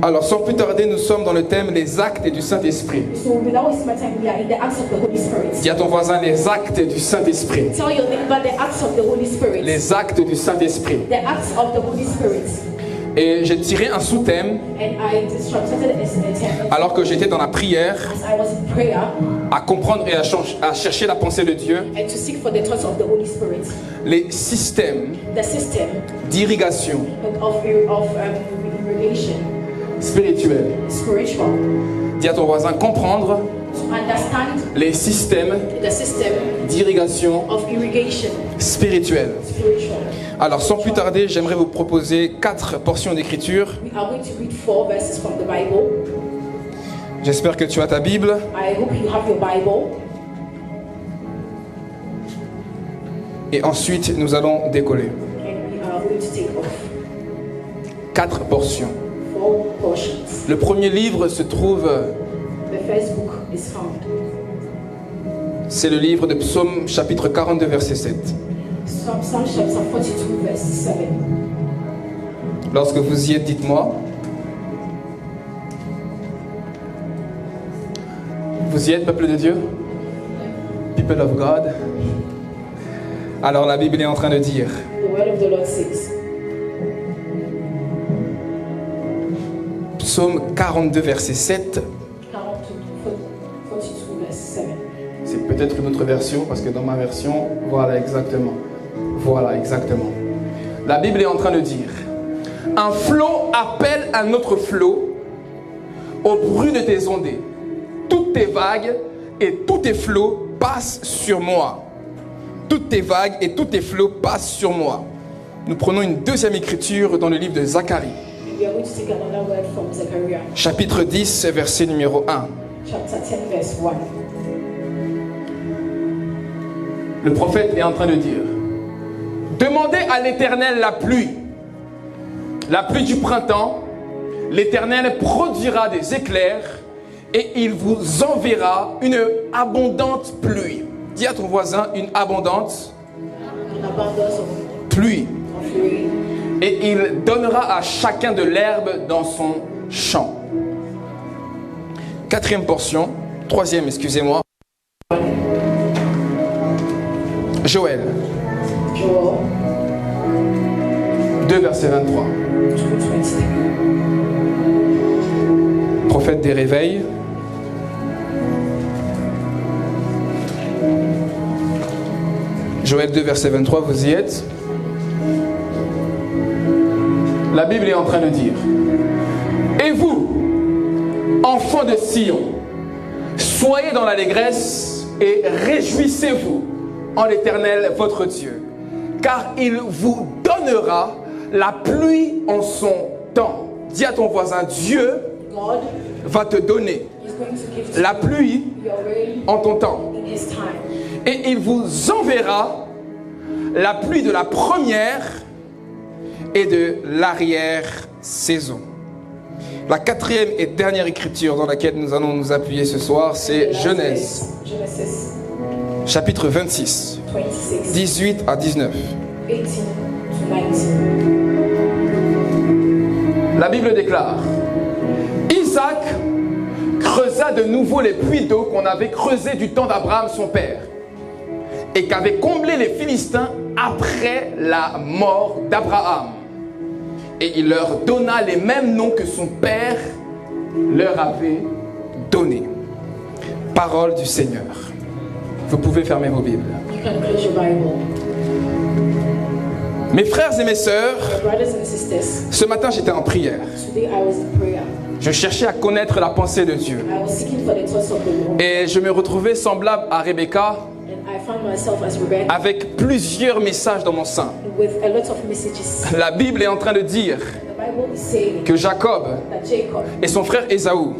Alors, sans plus tarder, nous sommes dans le thème les actes du Saint-Esprit. So without wasting my time, we are in the acts of the Holy Spirit. Dis à ton voisin les actes du Saint-Esprit. Tell your neighbor the acts of the Holy Spirit. Les actes du Saint-Esprit. The acts of the Holy Spirit. Et j'ai tiré un sous-thème And I translated as a term. alors que j'étais dans la prière As I was in prayer à comprendre et à chercher la pensée de Dieu. and to seek for the thoughts of the Holy Spirit. Les systèmes The system d'irrigation of irrigation, spirituelle. spiritual. Dis à ton voisin comprendre To understand les systèmes the system d'irrigation of irrigation, spirituelle. spiritual. Alors sans plus tarder, j'aimerais vous proposer 4 portions d'écriture. We are going to read 4 verses from the Bible. J'espère que tu as ta Bible. I hope you have your Bible. Et ensuite, nous allons décoller. And we are going to take off 4 portions. 4 portions. Le premier livre se trouve, The first book is found. c'est le livre de Psaume chapitre 42 verset 7. Psalm chapter 42 verse 7. Lorsque vous y êtes, dites-moi. Vous y êtes, peuple de Dieu? People of God. Alors la Bible est en train de dire, The word of the Lord says, Psaume 42 verset 7, 42 verse 7. c'est peut-être une autre version, parce que dans ma version, voilà exactement. Voilà exactement. La Bible est en train de dire, un flot appelle un autre flot au bruit de tes ondées. Toutes tes vagues et tous tes flots passent sur moi. Toutes tes vagues et tous tes flots passent sur moi. Nous prenons une deuxième écriture dans le livre de Zacharie. We are going to take another word from Zechariah, Chapitre 10, verset numéro 1. chapter 10 verse 1. Le prophète est en train de dire, demandez à l'Éternel la pluie du printemps. L'Éternel produira des éclairs et il vous enverra une abondante pluie. Dis à ton voisin, une abondante An abundance of pluie. rain. Et il donnera à chacun de l'herbe dans son champ. Quatrième portion, troisième, excusez-moi. Joël, Joel 2 verset 23. 2:23. Prophète des réveils. Joël 2 verset 23, vous y êtes? La Bible est en train de dire, et vous, enfants de Sion, soyez dans l'allégresse et réjouissez-vous en l'Éternel votre Dieu, car il vous donnera la pluie en son temps. Dis à ton voisin, Dieu God va te donner is going to give la pluie your rain en ton temps. in his time. Et il vous enverra la pluie de la première et de l'arrière-saison. La quatrième et dernière écriture dans laquelle nous allons nous appuyer ce soir, c'est Genèse, Genesis chapitre 26, 26, 18 à 19. 18 to 19. La Bible déclare, Isaac creusa de nouveau les puits d'eau qu'on avait creusés du temps d'Abraham son père et qu'avaient comblé les Philistins après la mort d'Abraham. Et il leur donna les mêmes noms que son père leur avait donnés. Parole du Seigneur. Vous pouvez fermer vos Bibles. You can close your Bible. Mes frères et mes sœurs, My brothers and sisters, ce matin j'étais en prière. today I was in prayer. Je cherchais à connaître la pensée de Dieu. I was seeking for the thoughts of the Lord. Et je me retrouvais semblable à Rebecca And I found myself as Rebecca avec plusieurs messages dans mon sein. with a lot of messages. La Bible est en train de dire The Bible is saying que Jacob that Jacob et son frère Ésaü and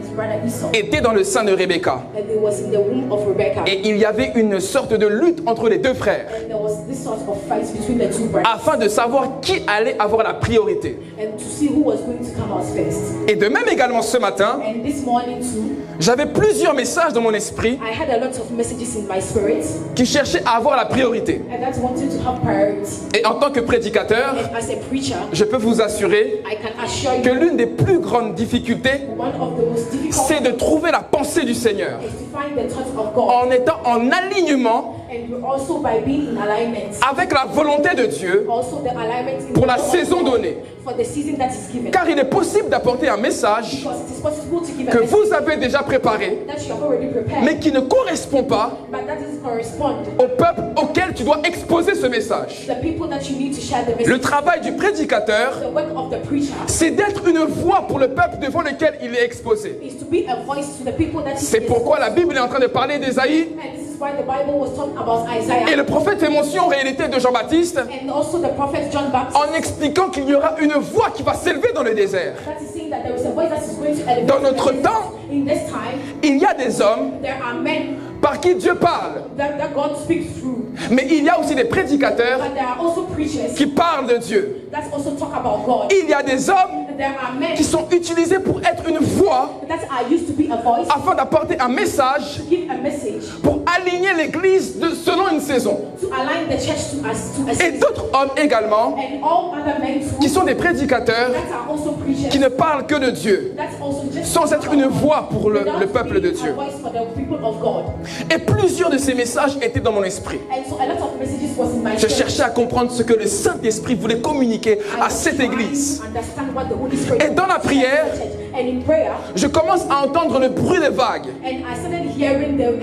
his brother Esau, étaient dans le sein de Rebecca. and they was in the womb of Rebecca. Et il y avait une sorte de lutte entre les deux frères. And there was was this sort of fight between the two brothers, afin de savoir qui allait avoir la priorité. and to see who was going to come out first. Et de même également ce matin, And this morning too, j'avais plusieurs messages dans mon esprit I had a lot of messages in my spirit, qui cherchaient à avoir la priorité. and that wanted to have priority. Et en tant que prédicateur, And as a preacher, je peux vous assurer I can assure que you l'une des plus grandes difficultés, one of the most difficult c'est de trouver la pensée du Seigneur is to find the thoughts of God, en étant en alignement and you also by being in alignment, avec la volonté de Dieu also the alignment in pour the la will of saison God donnée. for the season that is given. Car il est possible d'apporter un message Because it is possible to give a que message vous avez déjà préparé, that you have already prepared, mais qui ne correspond pas but that doesn't correspond au peuple auquel tu dois exposer ce message. to the people that you need to share the Le message. travail du prédicateur, The work of the preacher c'est d'être une voix pour le peuple devant lequel il est exposé. is to be a voice to the people that C'est he is. pourquoi la Bible est en train de parler d'Ésaïe And this is why the Bible was talking about Isaiah, et le prophète fait mention en réalité de Jean-Baptiste and also the prophet John Baptist, en expliquant qu'il y aura une voix qui va s'élever dans le désert. that is saying that there is a voice that is going to elevate Dans notre the temps, in this time. il y a des hommes There are men par qui Dieu parle, that God speaks through, mais il y a aussi des prédicateurs but there are also preachers qui parlent de Dieu. that also talk about God. Il y a des hommes There are men qui sont utilisés pour être une voix that are used to be a voice, afin d'apporter un message to give a message, pour aligner l'église selon une saison. to align the church to a Et season. d'autres hommes également And all other men qui too sont des prédicateurs that are also preachers, qui ne parlent que de Dieu, that's also just sans être une voix pour le without peuple de being a Dieu. voice for the people of God. Et plusieurs de ces messages étaient dans mon esprit. And so a lot of messages was in my Je spirit. cherchais à comprendre ce que le Saint-Esprit voulait communiquer I à was cette trying église. to understand what the Holy Spirit Et dans la was prière, saying to the church. And in prayer, Je commence à entendre le bruit des vagues. and I started hearing the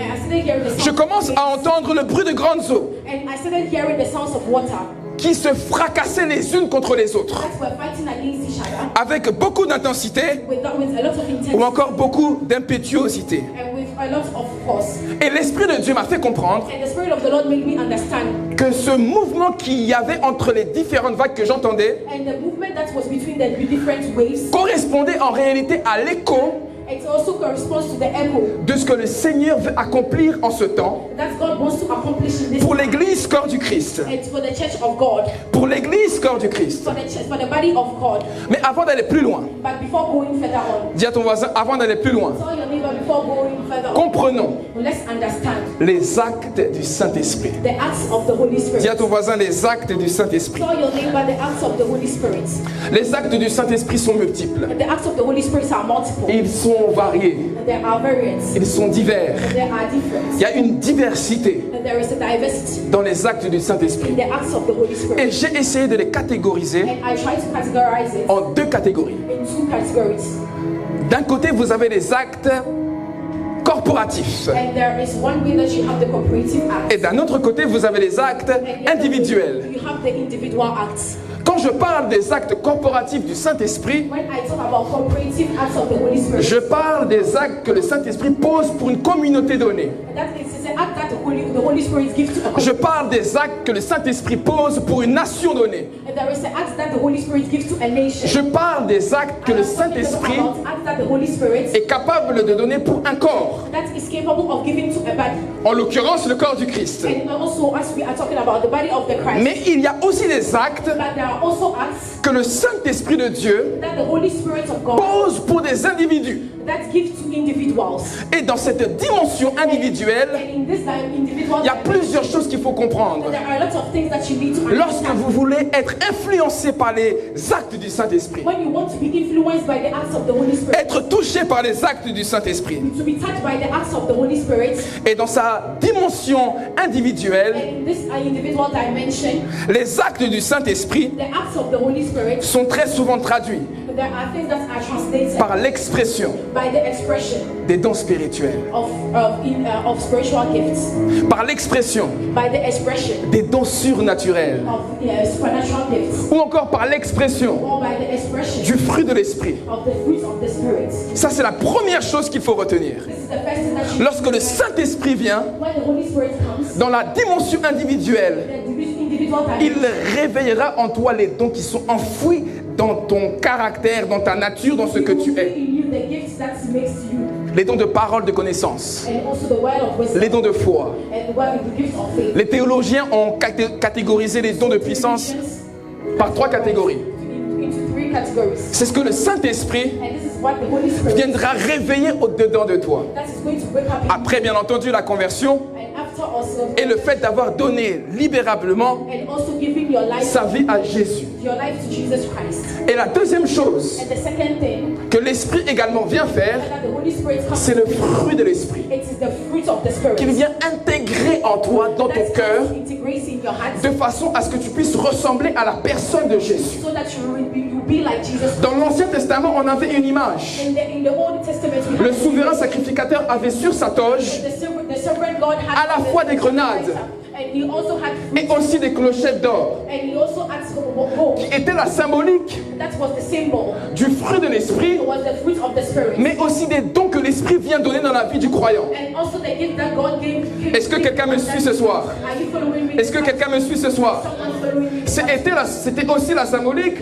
Je sound commence of à waves. entendre le bruit de grandes eaux And I started hearing the sounds of water qui se fracassaient les unes contre les autres that were fighting against each other avec beaucoup d'intensité with a lot of intensity ou encore beaucoup d'impétuosité. and with a lot of force. Et l'Esprit de Dieu m'a fait comprendre And the Spirit of the Lord made me understand. que ce mouvement qu'il y avait entre les différentes vagues que j'entendais And the movement that was between the different waves, correspondait en réalité à l'écho it also corresponds to the echo de ce que le Seigneur veut accomplir en ce temps that God wants to accomplish in this pour time. l'Église corps du Christ. It's for the church of God, Pour l'Église corps du Christ. for the church, for the body of God. Mais avant d'aller plus loin, But before going further on, dis à ton voisin, avant d'aller plus loin, tell your neighbor before going further on, comprenons let's understand les actes du Saint-Esprit. the acts of the Holy Dis Spirit. à ton voisin les actes du Saint-Esprit. Tell your neighbor the acts of the Holy Spirit. Les actes du Saint-Esprit sont multiples. And the acts of the Holy Spirit are multiple. Ils sont variés. And there are variants. Ils sont divers. And there are different. Il y a une diversité And there is a diversity dans les actes du Saint-Esprit. in the acts of the Holy Et Spirit. j'ai essayé de les catégoriser And I try to categorize it en deux catégories. in two categories. D'un côté, vous avez les actes corporatifs. And there is one way that you have the cooperative acts. Et d'un autre côté, vous avez les actes And the other way, individuels. you have the individual acts. Quand je parle des actes corporatifs du Saint-Esprit, When I talk about cooperative acts of the Holy Spirit, je parle des actes que le Saint-Esprit pose pour une communauté donnée. that is an act that the Holy Spirit gives to a Je community. parle des actes que le Saint-Esprit pose pour une nation donnée. And there is an act that the Holy Spirit gives to a nation. Je parle des actes que le I'm talking Saint-Esprit about acts that the Holy Spirit est capable de donner pour un corps. that is capable of giving to a body. En l'occurrence, le corps du Christ. And also, as we are talking about the body of the Christ, Mais il y a aussi des actes but there are also acts que le Saint-Esprit de Dieu that the Holy Spirit of God pose pour des individus. that gives to individuals. Et dans cette dimension individuelle, And in this individual il y a plusieurs choses qu'il faut comprendre. there are lots of things that you need to Lorsque understand. vous voulez être influencé par les actes du Saint-Esprit, When you want to be influenced by the acts of the Holy Spirit, être touché par les actes du Saint-Esprit, to be touched by the acts of the Holy Spirit, et dans sa dimension individuelle, and in this individual dimension, les actes du Saint-Esprit the acts of the Holy Spirit, sont très souvent traduits there are things that are translated par l'expression by the expression des dons spirituels, of spiritual gifts, par l'expression by the expression des dons surnaturels, of supernatural gifts, ou encore par l'expression or by the expression du fruit de l'Esprit. of the fruits of the Spirit. Ça, c'est la première chose qu'il faut retenir. This is the first thing that you Lorsque le Saint-Esprit vient, when the Holy Spirit comes, dans la dimension individuelle, the individual il dimension, réveillera en toi les dons qui sont enfouis dans ton caractère, dans ta nature, dans ce que tu es. in you the gifts that makes you, les dons de parole de connaissance, and also the word of wisdom, les dons de foi. and the gift of faith. Les théologiens ont catégorisé les dons de puissance par 3 catégories. Into 3 categories. C'est ce que le Saint-Esprit And this is what the Holy Spirit viendra réveiller au-dedans de toi. that is going to wake up in Après, bien entendu, la conversion and after also et le fait d'avoir donné libérablement and also giving your life sa vie à Jésus. to Jesus Christ. Et la deuxième chose And the second thing que l'Esprit également vient faire, that the Holy Spirit comes c'est le fruit de l'Esprit it is the fruit of the Spirit. qu'il vient intégrer en toi, dans ton That cœur, integrates in your heart de façon à ce que tu puisses ressembler à la personne de Jésus. so that you be like Jesus. Dans l'Ancien Testament, on avait une image. In the Old Testament, we Le have souverain sacrificateur avait sur sa toge the sovereign God had à la fois des grenades and he also had et aussi des clochettes d'or, and he also had gold. qui était la symbolique That was the symbol. du fruit de l'Esprit, It was the fruit of the Spirit. mais aussi des dons que l'Esprit vient donner dans la vie du croyant. And also the gift that God gave. Est-ce que quelqu'un me suit ce soir? Are you following me? Est-ce que quelqu'un me suit ce soir? Someone following me? C'était aussi la symbolique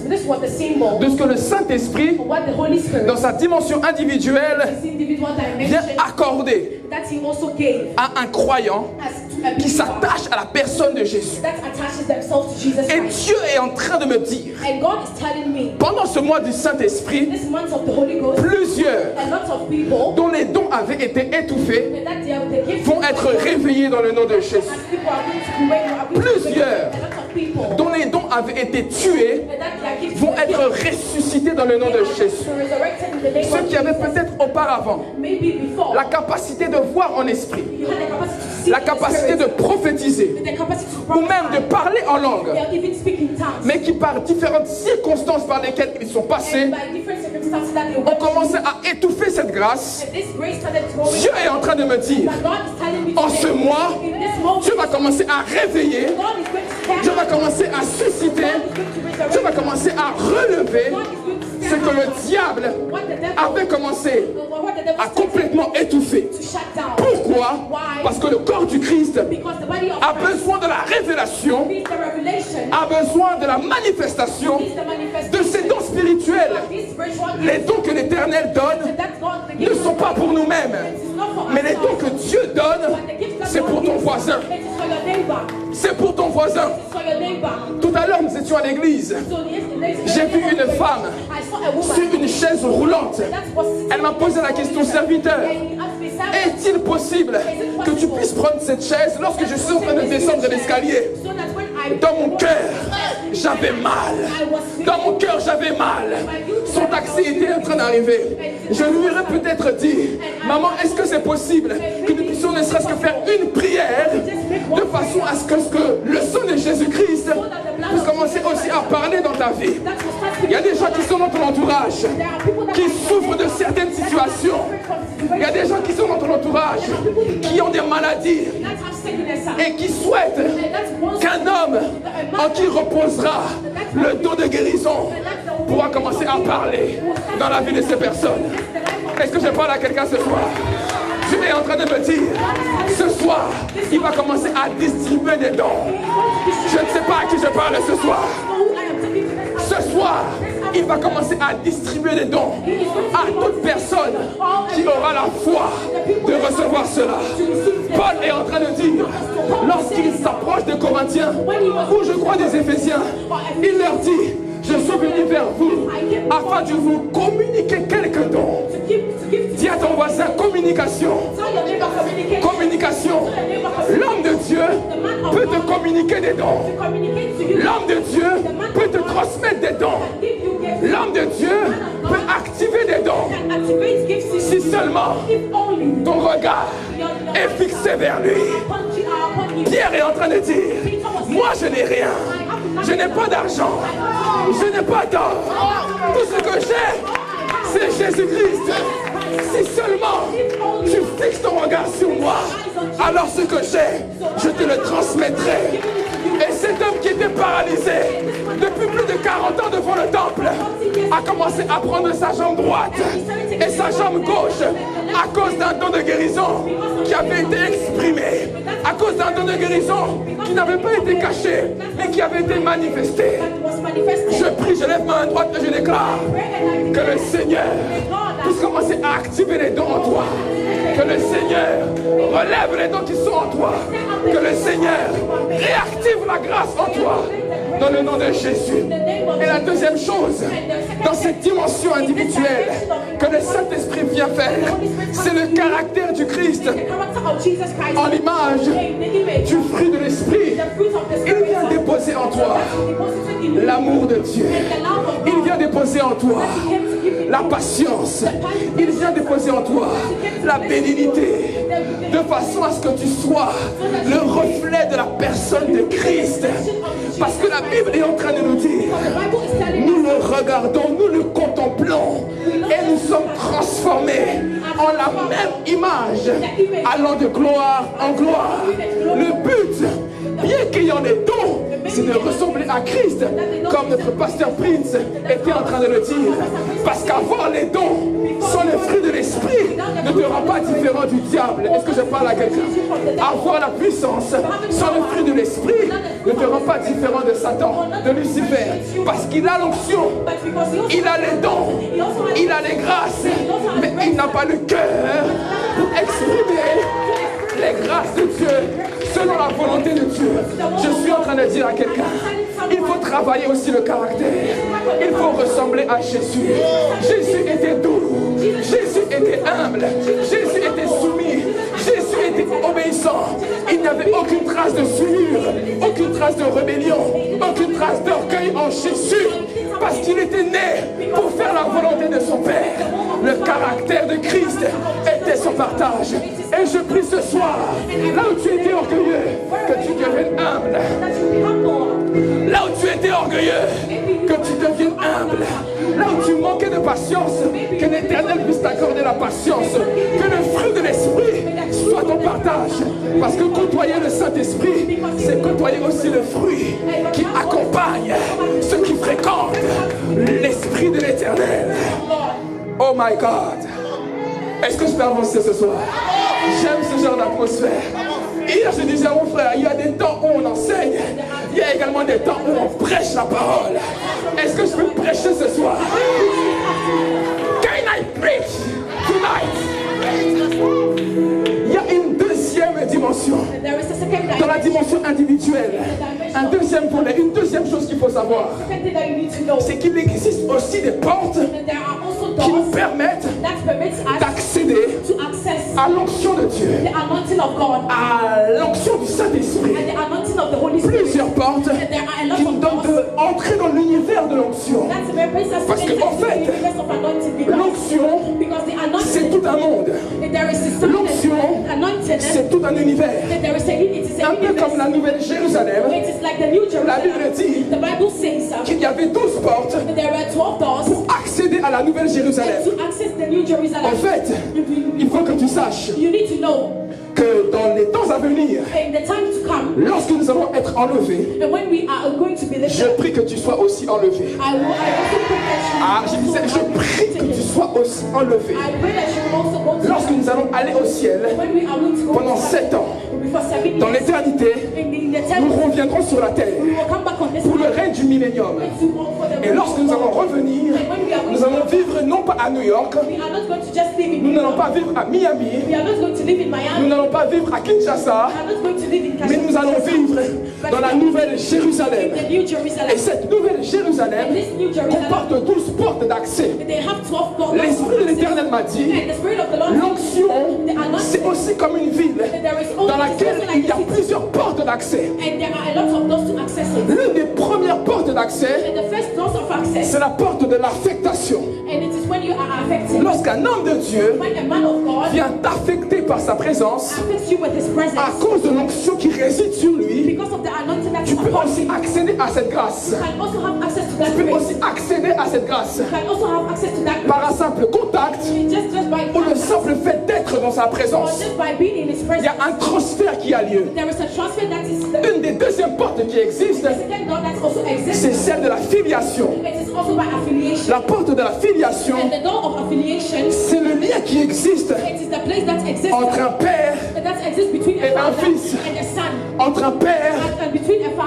This was the symbol de ce que le Saint-Esprit, of what the Holy Spirit, dans sa dimension individuelle, his individual vient dimension, accorder that he also gave à un croyant as to a qui believer s'attache à la personne de Jésus. that attaches themselves to Jesus Et Christ. Dieu est en train de me dire, And God is telling me, pendant ce mois du Saint-Esprit, this month of the Holy Ghost, plusieurs a lot of people dont les dons avaient été étouffés that the gift vont être réveillés dans le nom de Jésus. as people are going to be waiting, are going to be Plusieurs waiting. A lot of people dont les dons avaient été tués that their gifts vont were être ressuscités dans le nom de Jésus. resurrected in the name Ceux of qui avaient Jesus. peut-être auparavant Maybe before la capacité de voir en esprit, you had the capacity to see la in the capacité de spirit, prophétiser, the capacity to ou même de prophesy, parler en langue, they are even speaking tongues. mais qui par différentes circonstances par lesquelles ils sont passés, And by different circumstances that they ont went commencé à étouffer cette grâce. and this grace started growing. Dieu est en train de me dire, But God is telling me en today, ce mois, in this moment, Dieu va commencer à réveiller, God is going to stand Dieu va up. commencer à susciter, God is going to resurrect. Dieu va commencer à relever God is going to ce stand que up. le diable What the devil, avait commencé what the devil à started complètement étouffer. to shut down. Pourquoi? Why? Parce que le corps du Christ Because the body of a Christ besoin de la révélation, needs the revelation, a besoin de la manifestation needs the de manifestation ces dons spirituels. of this spiritual Les gift. dons que l'Éternel donne That God, the ne gift sont of pas pour nous-mêmes, it is not for mais les dons ourselves. que Dieu donne, But the gift that c'est God pour ton gives, voisin. it is for your neighbor. C'est pour ton voisin. It's for your neighbor. Tout à l'heure, nous étions à l'église. So J'ai vu une femme I saw a woman sur une chaise roulante. that was sitting Elle m'a posé la question, serviteur, and he asked me, "Sir, est-il possible que tu puisses prendre cette chaise lorsque je suis en train de descendre l'escalier? so that when I Dans mon cœur, j'avais mal. I was Dans mon cœur, j'avais mal. Son taxi était en train d'arriver. Je lui aurais peut-être dit, maman, est-ce que c'est possible que nous puissions ne serait-ce que faire une prière de façon à ce que le sang de Jésus-Christ puisse commencer aussi à parler dans ta vie? that was starting Il y a des gens qui sont dans ton entourage, there are people that qui souffrent de certaines situations. Il y a des gens qui sont dans ton entourage, qui ont des maladies that have sickness et qui souhaitent qu'un homme en qui reposera le don de guérison pourra commencer à parler dans la vie de ces personnes. Est-ce que je parle à quelqu'un ce soir? Dieu est en train de me dire, ce soir, il va commencer à distribuer des dons. Je ne sais pas à qui je parle ce soir. Ce soir, il va commencer à distribuer des dons à toute personne qui aura la foi de recevoir cela. Paul est en train de dire, lorsqu'il s'approche des Corinthiens, ou je crois des Éphésiens, il leur dit, je suis venu vers vous afin de vous communiquer quelques dons. Dis à ton voisin, communication. Communication. L'homme de Dieu peut te communiquer des dons. L'homme de Dieu peut te transmettre des dons. L'homme de Dieu peut activer des dons. Si seulement ton regard est fixé vers lui. Pierre est en train de dire, moi je n'ai rien. Je n'ai pas d'argent. Je n'ai pas d'or. Tout ce que j'ai, c'est Jésus-Christ. Si seulement tu fixes ton regard sur moi, alors ce que j'ai, je te le transmettrai. Et cet homme qui était paralysé depuis plus de 40 ans devant le temple a commencé à prendre sa jambe droite et sa jambe gauche à cause d'un don de guérison qui avait été exprimé, à cause d'un don de guérison qui n'avait pas été caché, mais qui avait été manifesté. Je prie, je lève ma main droite et je déclare que le Seigneur puisse commencer à activer les dons en toi. Que le Seigneur relève les dons qui sont en toi. Que le Seigneur réactive la grâce en toi. Dans le nom de Jésus. Et la deuxième chose, dans cette dimension individuelle que le Saint-Esprit vient faire, c'est le caractère du Christ en l'image du fruit de l'Esprit. Il vient déposer en toi l'amour de Dieu. Il vient déposer en toi la patience. Il vient déposer en toi la bénignité, de façon à ce que tu sois le reflet de la personne de Christ. Parce que la Bible est en train de nous dire, nous le regardons, nous le contemplons et nous sommes transformés en la même image, allant de gloire en gloire. Le but, bien qu'ayant les dons, c'est de ressembler à Christ, comme notre pasteur Prince était en train de le dire. Parce qu'avoir les dons sans le fruit de l'esprit ne te rend pas différent du diable. Est-ce que je parle à quelqu'un? Avoir la puissance sans le fruit de l'esprit ne te rend pas différent de Satan, de Lucifer. Parce qu'il a l'onction, il a les dons, il a les grâces, mais il n'a pas le cœur pour exprimer les grâces de Dieu selon la volonté de Dieu. Je suis en train de dire à quelqu'un, il faut travailler aussi le caractère. Il faut ressembler à Jésus. Jésus était doux, Jésus était humble, Jésus était soumis, Jésus était obéissant. Il n'y avait aucune trace de souillure, aucune trace de rébellion, aucune trace d'orgueil en Jésus. Parce qu'il était né pour faire la volonté de son Père. Le caractère de Christ était son partage. Et je prie ce soir, là où tu étais orgueilleux, que tu deviennes humble. Là où tu étais orgueilleux, que tu deviennes humble. Là où tu manquais de patience, que l'Éternel puisse t'accorder la patience. Que le fruit de l'Esprit soit ton partage. Parce que côtoyer le Saint-Esprit, c'est côtoyer aussi le fruit qui accompagne ceux qui fréquentent l'Esprit de l'Éternel. Oh my God! Est-ce que je peux avancer ce soir? J'aime ce genre d'atmosphère. Hier, je disais à mon frère, il y a des temps où on enseigne, il y a également des temps où on prêche la parole. Est-ce que je peux prêcher ce soir? Can I preach tonight? Il y a une deuxième dimension. Dans la dimension individuelle, un deuxième volet, une deuxième chose qu'il faut savoir, c'est qu'il existe aussi des portes qui nous permettent d'accéder à l'onction de Dieu, à l'onction du Saint-Esprit. Plusieurs portes qui nous donnent d'entrer dans l'univers de l'onction. Parce qu'en fait, l'onction, c'est tout un monde. L'onction, c'est tout un univers. Un peu comme la Nouvelle Jérusalem, la Bible dit qu'il y avait 12 portes pour accéder à la Nouvelle Jérusalem. En fait, il faut que tu saches que dans les temps à venir, lorsque nous allons être enlevés, je prie que tu sois aussi enlevé. Je disais, je prie que tu sois aussi enlevé. Lorsque nous allons aller au ciel, pendant 7 ans, dans l'éternité, nous reviendrons sur la terre pour le règne du millénium. Et lorsque nous allons revenir, nous allons vivre non pas à New York, nous n'allons pas vivre à Miami, nous n'allons pas vivre à Kinshasa, mais nous allons vivre dans la Nouvelle Jérusalem. Et cette Nouvelle Jérusalem comporte 12 portes d'accès. L'Esprit de l'Éternel m'a dit, l'onction, c'est aussi comme une ville dans laquelle il y a plusieurs portes d'accès. L'une des premières portes d'accès, c'est la porte de l'affectation. Lorsqu'un homme de Dieu vient t'affecter par sa présence, à cause de l'onction qui réside sur lui, tu peux aussi accéder à cette grâce. Tu peux aussi accéder à cette grâce par un simple contact ou le simple fait d'être dans sa présence. Il y a un transfert qui a lieu. Une des deuxièmes portes qui existe, c'est celle de la filiation. La porte de la filiation, c'est le lien qui existe entre un père et un fils, entre un père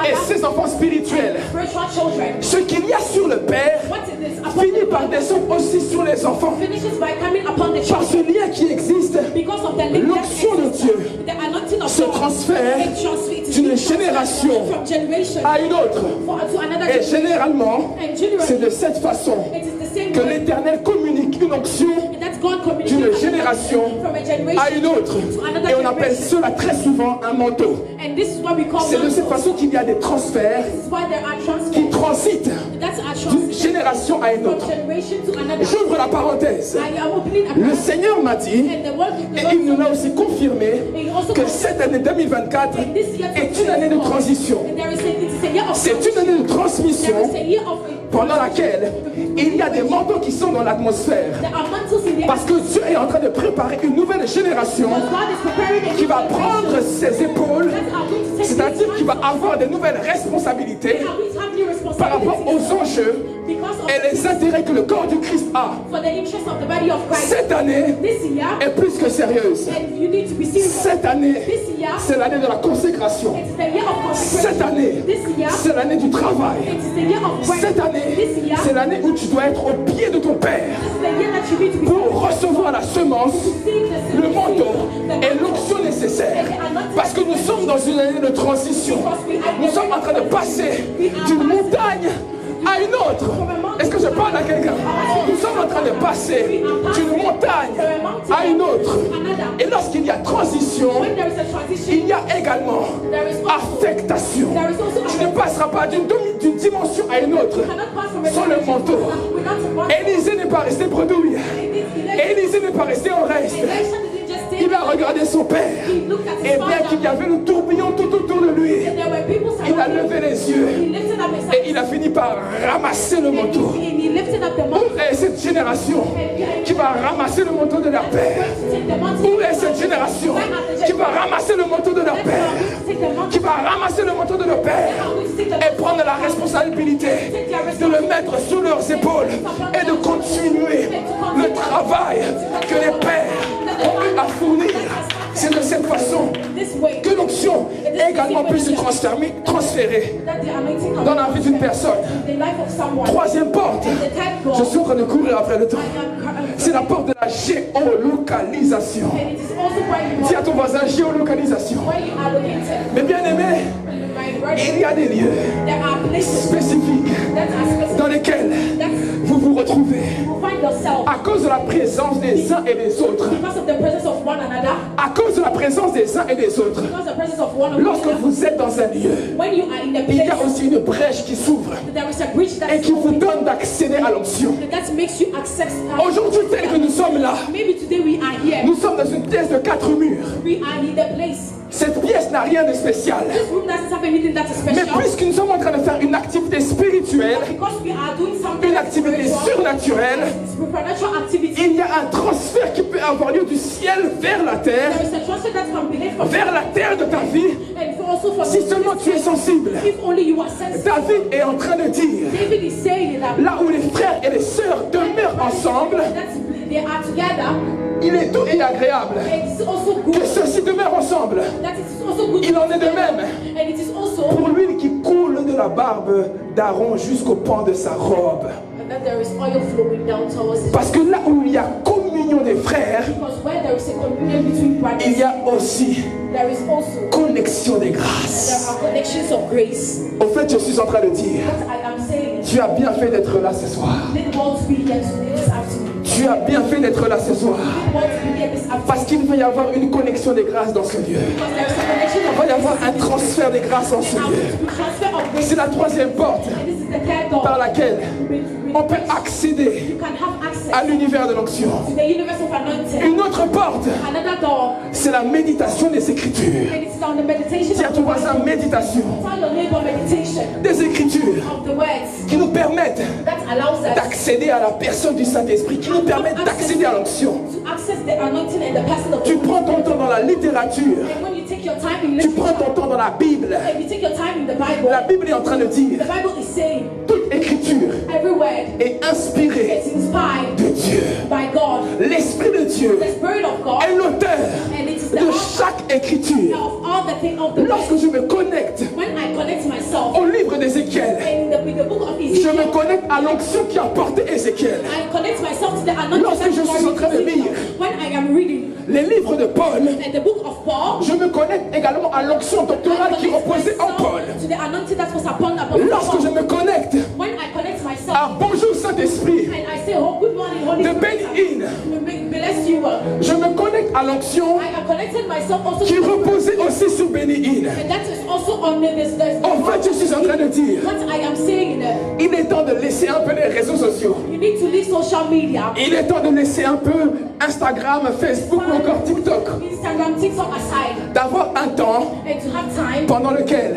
et ses enfants spirituels. spiritual children. Ce qu'il y a sur le Père What it is upon finit the par descendre aussi sur les enfants. finishes by coming upon the Par ce children. lien qui existe, Because of the link that l'onction de exists, Dieu the anointing of se God, transfère it transfers d'une génération from generation à une autre. to another Et generation. généralement, And generally, c'est de cette façon it is the same que way l'Éternel communique une onction that God communicates d'une génération from a generation à une autre. to another Et on appelle generation. cela très souvent un manteau. And this is what we call C'est de cette mantles. façon qu'il y a des transferts This is why there are qui transfers. transitent That's our d'une transfer génération à une from autre. generation to another. J'ouvre la parenthèse. I am opening a Le Seigneur m'a dit, and the word of the et Lord il nous l'a aussi confirmé, and he also que cette année 2024 est une année de transition. there is a year of C'est une année de transmission there is a year of pendant laquelle il y a des manteaux qui sont dans l'atmosphère. there are mantles in the Parce que Dieu est en train de préparer une nouvelle génération God is preparing a qui va new prendre generation ses épaules, that are going to take c'est-à-dire qui va these mantles. avoir de nouvelles responsabilités They are going to have new par rapport responsibilities aux enjeux because of et les intérêts que le corps du Christ a. for the interest of the body of Christ. Cette année This year, est plus que sérieuse. and you need to be serious. Cette année, This year, c'est l'année de la consécration. it is the year of consecration. Cette année, This year, c'est l'année du travail. it is the year of work. Cette année, This year, c'est l'année où tu dois être au pied de ton Père this is the year that you need to be pour recevoir la semence, seeing the le manteau et l'onction nécessaire. Parce que nous sommes dans une année de transition. Nous sommes en train de passer d'une montagne à une autre. Est-ce que je parle à quelqu'un? Nous sommes en train de passer d'une montagne à une autre. Et lorsqu'il y a transition, when there is a transition, il y a également there is also affectation. there is also Tu ne passeras pas d'une dimension à une autre cannot pass from a sans le generation manteau. without a mantle. Élisée n'est pas resté bredouille. Élisée n'est pas resté en reste. Elisha didn't just stay Il a regardé son père. He looked at Et his bien qu'il y father. avait le tourbillon tout autour de lui, And there were people il a surrounding levé him. les yeux He lifted up his et il a fini par ramasser le manteau. and he lifted up the Où mantle. est cette génération qui va ramasser le manteau de leur père? Take the mantle. Où est cette génération qui va ramasser le manteau de leur père? Take the mantle. Qui va ramasser le manteau de leur père et prendre la responsabilité de le mettre sous leurs épaules et de continuer le travail que les pères ont eu à fournir. C'est de cette façon This way. que l'onction également peut se transférer That the anointing of dans la vie d'une personne. the life of someone. Troisième porte, The third je goal. suis en train de courir après le temps. And C'est la porte de la géolocalisation. it is also where Dis à ton voisin géolocalisation. you are located. Mais bien aimé, My brother, il y a des lieux there are places spécifiques that are specific. dans lesquels That vous vous retrouvez you find yourself à cause de la présence des uns et des autres. because of the presence of one another. À cause de la présence des uns et des autres. Because of the presence of one Lorsque another. vous êtes dans un lieu, When you are in a il y a place, aussi une brèche qui s'ouvre there is a bridge that et is qui vous open donne d'accéder à l'onction. that makes you access. Aujourd'hui, tel que nous sommes là, Maybe today we are here. nous sommes dans une pièce de 4 murs. We are in the place. Cette pièce n'a rien de spécial. This room doesn't have anything that is Mais special. puisque nous sommes en train de faire une activité spirituelle, Because we are doing something une that is activité spiritual, surnaturelle, supernatural activity. il y a un transfert qui peut avoir lieu du ciel vers la terre, There is a transfer that can be led from vers la terre de ta vie, and also from si seulement tu es sensible. if only you are sensitive. David est en train de dire, David is saying that là où les frères et les sœurs demeurent ensemble, they are together. il est doux et agréable It is also que good. ceux-ci demeurent ensemble. That it is also good. Il en est de même And it is also pour l'huile qui coule de la barbe d'Aaron jusqu'au pan de sa robe. that there is oil flowing down towards it. Parce que là où il y a communion des frères, Because where there is a communion between brothers, il y a aussi there is also connexion des there grâces. are connections of grace. Au fait, je suis en train de dire, What I am saying is, tu as bien fait d'être là ce soir. let God be here today, this afternoon. Tu as bien fait d'être là ce soir. Let God be here this afternoon. Parce qu'il va y avoir une connexion des grâces dans ce lieu. Because there is a connection Il of va y grace. avoir un transfert des grâces dans ce There lieu. will be transfer of grace. C'est la troisième porte And this is the third door. par laquelle on peut accéder You can have access à l'univers de l'onction. to the universe of anointing. Une autre porte, Another door, c'est la méditation des Écritures. and it's on the meditation Dis à of ton the voisin, Bible. méditation Tell your neighbor meditation des Écritures of the words qui nous permettent that allows us d'accéder à la personne du Saint-Esprit, qui nous permettent d'accéder à l'onction. to access the anointing and the person of Tu the prends ton temps dans la littérature, And when you take your time in tu prends literature, ton temps dans la Bible. and you take your time in the Bible, La Bible est en train de dire, the Bible is saying toute écriture every word est inspirée is inspired de Dieu. by God. L'Esprit de Dieu The Spirit of God, est l'auteur and it is the de author chaque écriture. of all the things of the Lorsque words. je me connecte When I connect myself connecte à l'onction qui a porté Ézéchiel. I connect myself to the anointing. Lorsque je suis en train de lire when I am reading les livres de Paul, the book of Paul, je me connecte également à l'onction doctorale qui reposait en Paul. to the anointing that was upon Paul. Lorsque je me connecte When I connect myself, à Bonjour Saint-Esprit and I say, oh, good morning, Holy de Spirit, Béni-In, bless you. je me connecte à l'onction I have connected myself also qui to reposait aussi sur Béni-In. and that is also on this. En fait, je suis en train de dire, What I am saying, il est temps de laisser un peu les réseaux sociaux. you need to leave social media, Il est temps de laisser un peu Instagram, Facebook ou encore TikTok. Instagram, TikTok aside, D'avoir un temps and to have time pendant lequel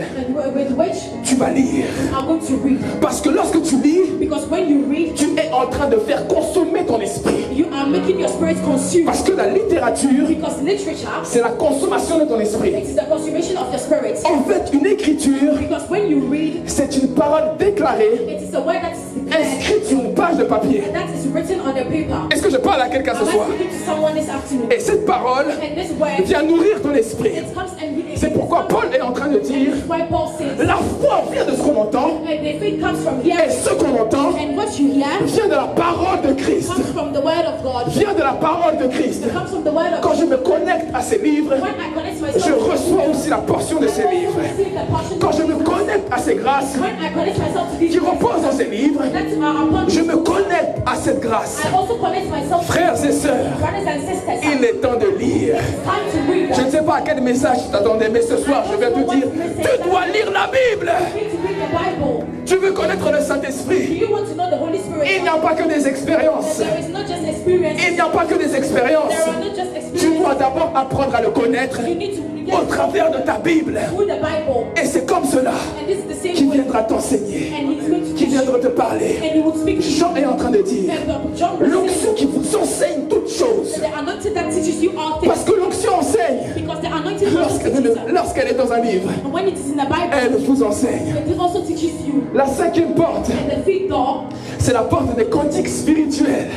with which tu vas lire. I'm going to read. Parce que lorsque tu lis, Because when you read, tu es en train de faire consommer ton esprit. you are making your spirit consume. Parce que la littérature, Because literature, c'est la consommation de ton esprit. it is the consumation of your spirit. En fait, une écriture, Because when you read, c'est une parole déclarée, it is a word that is declared, inscrite sur une page de papier. that is written on a paper. Est-ce que je parle à quelqu'un ce Am I soir? speaking to someone this afternoon? Et cette parole And this word, vient nourrir ton esprit. it comes and C'est pourquoi Paul est en train de dire, This is why Paul says, la foi vient de ce qu'on entend, and the faith comes from et hearing, ce qu'on entend and what you hear vient de la parole de Christ. comes from the word of God. Vient de la parole de Christ. It comes from the word of Quand God. je me connecte à ces livres, When I connect je myself, reçois aussi la portion de I ces also livres. receive the portion Quand of je me Jesus. connecte à ces grâces When I connect myself to these qui reposent dans ces livres, that are upon je me, me connecte à cette grâce. I also connect myself to Frères et sœurs, brothers and sisters. il est temps de lire. It's time to read Je them. ne sais pas à quel message tu t'attendais, mais ce soir, je vais te dire, tu dois lire la Bible. You need to read the Bible. Tu veux connaître le Do Saint-Esprit. you want to know the Holy Spirit? Il n'y a pas que des expériences. There is not just experience. Il n'y a pas que des expériences. There are not just Tu experiences. dois d'abord apprendre à le connaître You need to au get travers de ta Bible. through the Bible. Et c'est comme cela And this is the qui same way. viendra t'enseigner, And he's going to qui teach you. viendra te parler. And he will speak to you. Jean est en train de dire, And John will say l'onction qui vous enseigne toutes choses. the anointing that teaches you all things. Parce que l'onction enseigne. Because the anointing also teaches you. Lorsqu'elle est dans un livre, And when it is in the Bible, elle vous enseigne. it also teaches you. La cinquième porte, And the fifth door, c'est la porte des cantiques spirituels.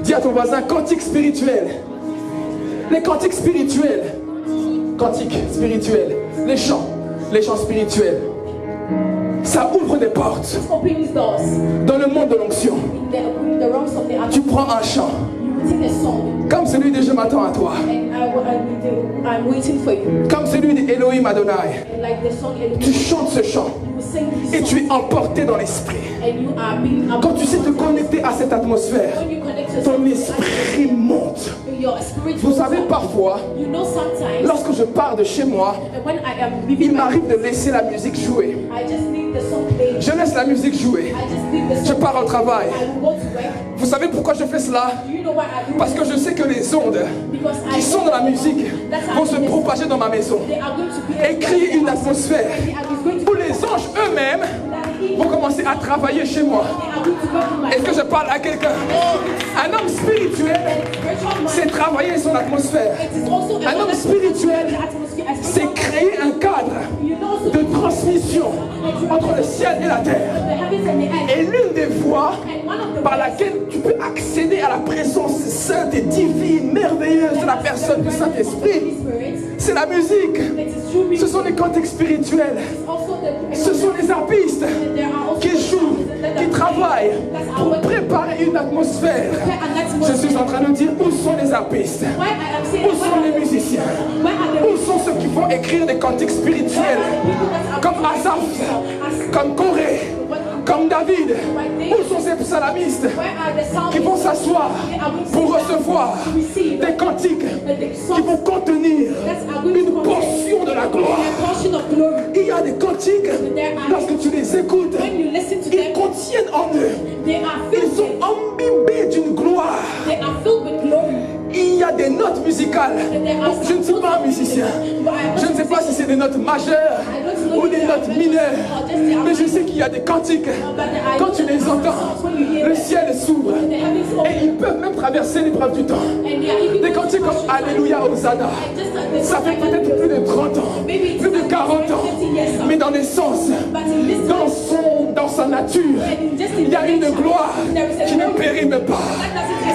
Dis à ton voisin, cantiques spirituels. Les cantiques spirituels. Cantiques spirituels. Les chants spirituels. Ça ouvre des portes opens doors dans le monde de l'onction. in the realms of the Tu prends un chant, You will sing a song. comme celui de Je m'attends à toi, And I'm waiting for you. comme celui de Elohim Adonai. And like the song, Tu chantes ce chant you will sing this et song. tu es emporté dans l'esprit. And you are being Quand tu sais te connecter à cette atmosphère, when you connect yourself ton to esprit monte. your spirit. Vous savez, parfois, You know sometimes lorsque je pars de chez moi, when I am il leaving my m'arrive de laisser la musique jouer. I just need the song playing. Je laisse la musique jouer. I just need the Je song. pars au travail. I will go to work. Vous savez pourquoi je fais cela? Do you know what I do? Parce que je sais que les ondes Because I qui sont dans la musique vont se propager dans ma maison they are going to be et créer une atmosphère They are going to où les anges eux-mêmes vont commencer à travailler chez moi. They are going to work in my Est-ce que je parle à quelqu'un? Un homme spirituel, spiritual mind. c'est travailler son atmosphère. It is also Un homme spirituel, c'est créer un cadre de transmission entre le ciel et la terre. the heavens and the earth. Et l'une des voies And one of the par laquelle tu peux accéder à la présence sainte et divine, merveilleuse de la personne du Saint-Esprit, Spirit, c'est la musique. it is through Ce music. sont les cantiques spirituels. Also the Ce sont les artistes there are also qui jouent, qui travaillent pour préparer une atmosphère. an Je atmosphere. suis en train de dire où sont les artistes, Why I am saying où sont les musiciens, where are the où sont ceux qui vont écrire des cantiques spirituels, comme Asaph, comme Corée, comme David. Où sont ces psalmistes where are the qui vont s'asseoir pour recevoir des cantiques qui vont contenir une portion de la gloire? portion of glory? Il y a des cantiques, lorsque tu les écoutes, When you listen to ils them, contiennent en eux, they are ils filled sont imbibés d'une gloire. they are filled with glory. Il y a des notes musicales. Je ne suis pas un musicien. Je ne sais pas si c'est des notes majeures ou des notes mineures. Mais je sais qu'il y a des cantiques. Quand tu les entends, le ciel s'ouvre. The heavens open Et ils peuvent même traverser l'épreuve du temps. and they are even Des cantiques comme Alléluia, Hosanna. Ça fait peut-être plus de 30 ans, plus de 40 ans. Mais dans l'essence, dans sa nature, il y a une gloire qui ne périme pas.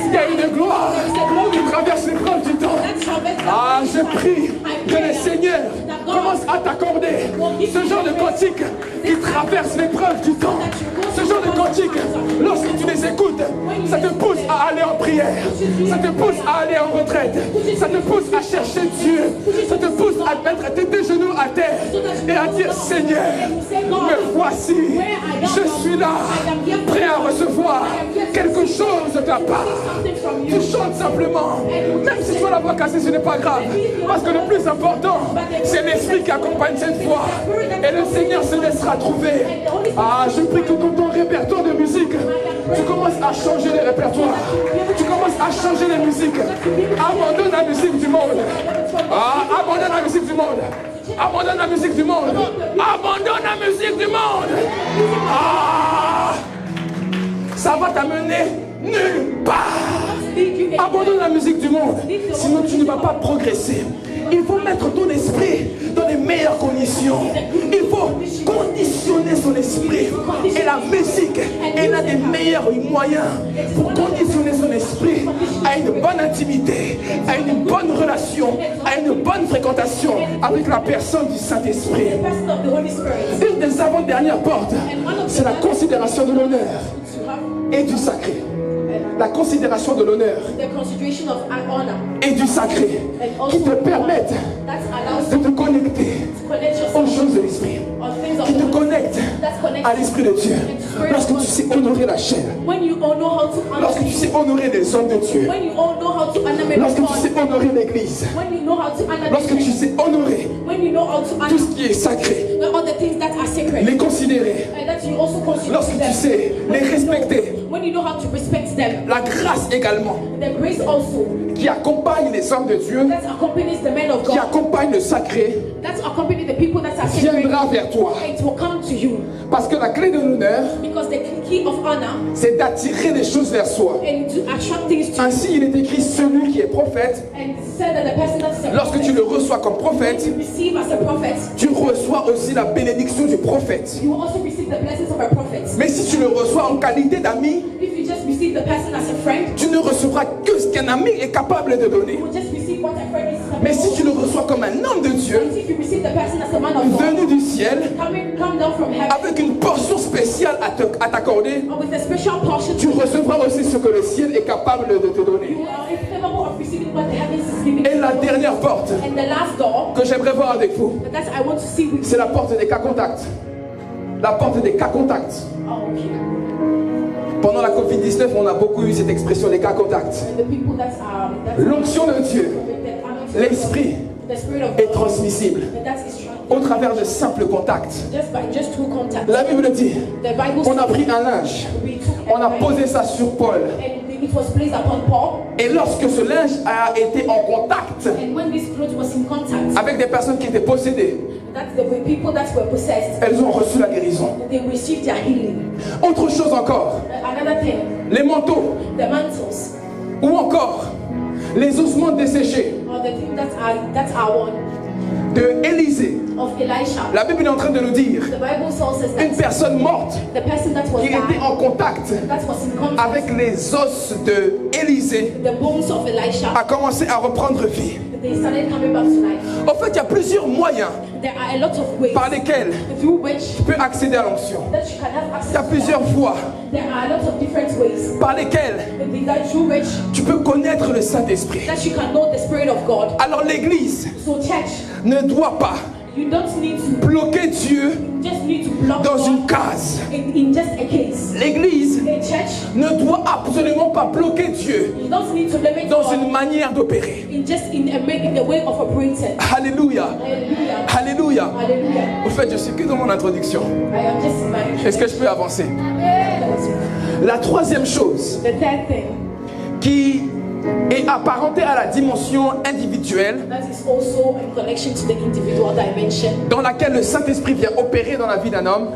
Il y a une gloire qui traverse l'épreuve du temps. Ah, je prie que le Seigneur commence à t'accorder ce genre de cantique qui traverse l'épreuve du temps. Ce chants de cantiques, lorsque tu les écoutes, ça te pousse à aller en prière, ça te pousse à aller en retraite, ça te pousse à chercher Dieu, ça te pousse à mettre tes genoux à terre et à dire Seigneur, me voici, je suis là, prêt à recevoir quelque chose de ta part. Tu chantes simplement, même si tu as la voix cassée, ce n'est pas grave, parce que le plus important, c'est l'esprit qui accompagne cette voix, et le Seigneur se laissera trouver. Ah, je prie que dans ton répertoire de musique, tu commences à changer les répertoires, tu commences à changer les musiques. Abandonne la musique du monde. Ah, abandonne la musique du monde. Abandonne la musique du monde. Abandonne la musique du monde. Ah, ça va t'amener nulle part. Abandonne la musique du monde, sinon tu ne vas pas progresser. Il faut mettre ton esprit dans les meilleures conditions. Il faut conditionner son esprit. Et la musique est l'un des meilleurs moyens pour conditionner son esprit à une bonne intimité, à une bonne relation, à une bonne fréquentation avec la personne du Saint-Esprit. Une des avant-dernières portes, c'est la considération de l'honneur et du sacré. La considération de l'honneur et du sacré qui te permettent de te connecter aux choses de l'esprit, qui te connectent à l'esprit de Dieu. Lorsque tu sais honorer la chair, lorsque tu sais honorer les hommes de Dieu, lorsque tu sais honorer l'église, lorsque tu sais honorer tout ce qui est sacré, les considérer, lorsque tu sais les respecter, la grâce également qui accompagne les hommes de Dieu, qui accompagne le sacré, viendra vers toi. Parce que la clé de l'honneur, c'est d'attirer les choses vers soi. Ainsi il est écrit, celui qui est prophète, lorsque tu le reçois comme prophète, tu reçois aussi la bénédiction du prophète. Mais si tu le reçois en qualité d'ami, tu ne recevras que ce qu'un ami est capable de donner. Mais si tu le reçois comme un homme de Dieu, venu du ciel, avec une portion spéciale à t'accorder, tu recevras aussi ce que le ciel est capable de te donner. Et la dernière porte que j'aimerais voir avec vous, c'est la porte des cas contacts. La porte des cas contacts. Pendant la Covid-19, on a beaucoup eu cette expression des cas contacts. L'onction de Dieu, l'esprit est transmissible au travers de simples contacts. La Bible dit, on a pris un linge, on a posé ça sur Paul. Et lorsque ce linge a été en contact avec des personnes qui étaient possédées, elles ont reçu la guérison. Autre chose encore, les manteaux, ou encore les ossements desséchés de Élisée. La Bible est en train de nous dire, une personne morte qui était en contact avec les os de Élisée a commencé à reprendre vie. En fait, il y a plusieurs moyens par lesquels tu peux accéder à l'onction. Il y a plusieurs voies par lesquelles tu peux connaître le Saint-Esprit. Alors l'église ne doit pas bloquer Dieu dans une case. L'église ne doit absolument pas bloquer Dieu dans une manière d'opérer. Alléluia. Alléluia. Au fait, je suis que dans mon introduction. Est-ce que je peux avancer? La troisième chose qui est apparenté à la dimension individuelle dans laquelle le Saint-Esprit vient opérer dans la vie d'un homme,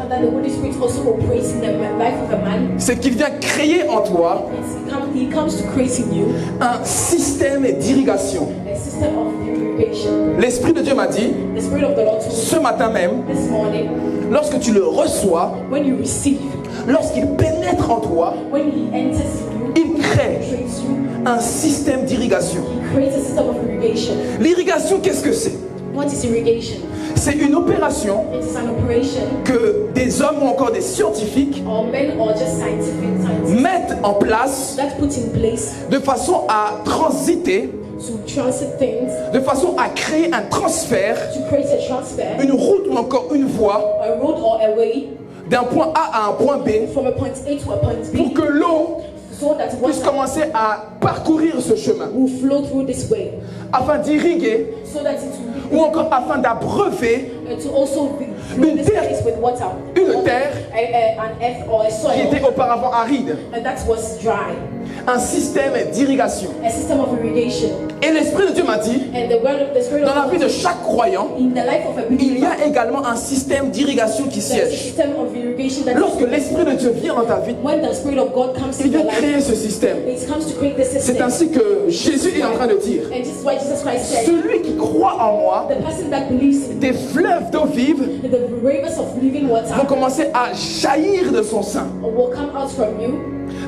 c'est qu'il vient créer en toi un système d'irrigation. L'Esprit de Dieu m'a dit ce matin même, lorsque tu le reçois, lorsqu'il pénètre en toi, il crée un système d'irrigation. L'irrigation, qu'est-ce que c'est? C'est une opération It is an operation que des hommes ou encore des scientifiques or men or just scientists mettent en place that put in place de façon à transiter, to transit things, de façon à créer un transfert, to create a transfer, une route ou encore une voie a road or a way d'un point A à un point B from a point A to a point pour B, que l'eau so that puisse water commencer à parcourir ce chemin, will flow through this way, afin d'irriguer so that it will ou encore afin d'abreuver to also be flow Une this terre- place with water, une terre an earth or a qui soil, était auparavant aride, and that was dry, un système d'irrigation. a system of irrigation. Et l'Esprit de Dieu m'a dit, And the spirit dans la of vie God de chaque croyant, in the life of a il believer, y a également un système d'irrigation qui there's a siège. system of irrigation that Lorsque l'Esprit de Dieu vient dans ta vie, when the spirit of God comes to il your vient life, créer ce système. it comes to create the C'est system. ainsi que Jésus est en train de dire, And this is why Jesus Christ said, celui qui croit en moi, the person that believes in des fleuves d'eau vive the rivers of living vont water commencer à jaillir de son sein, will come out from you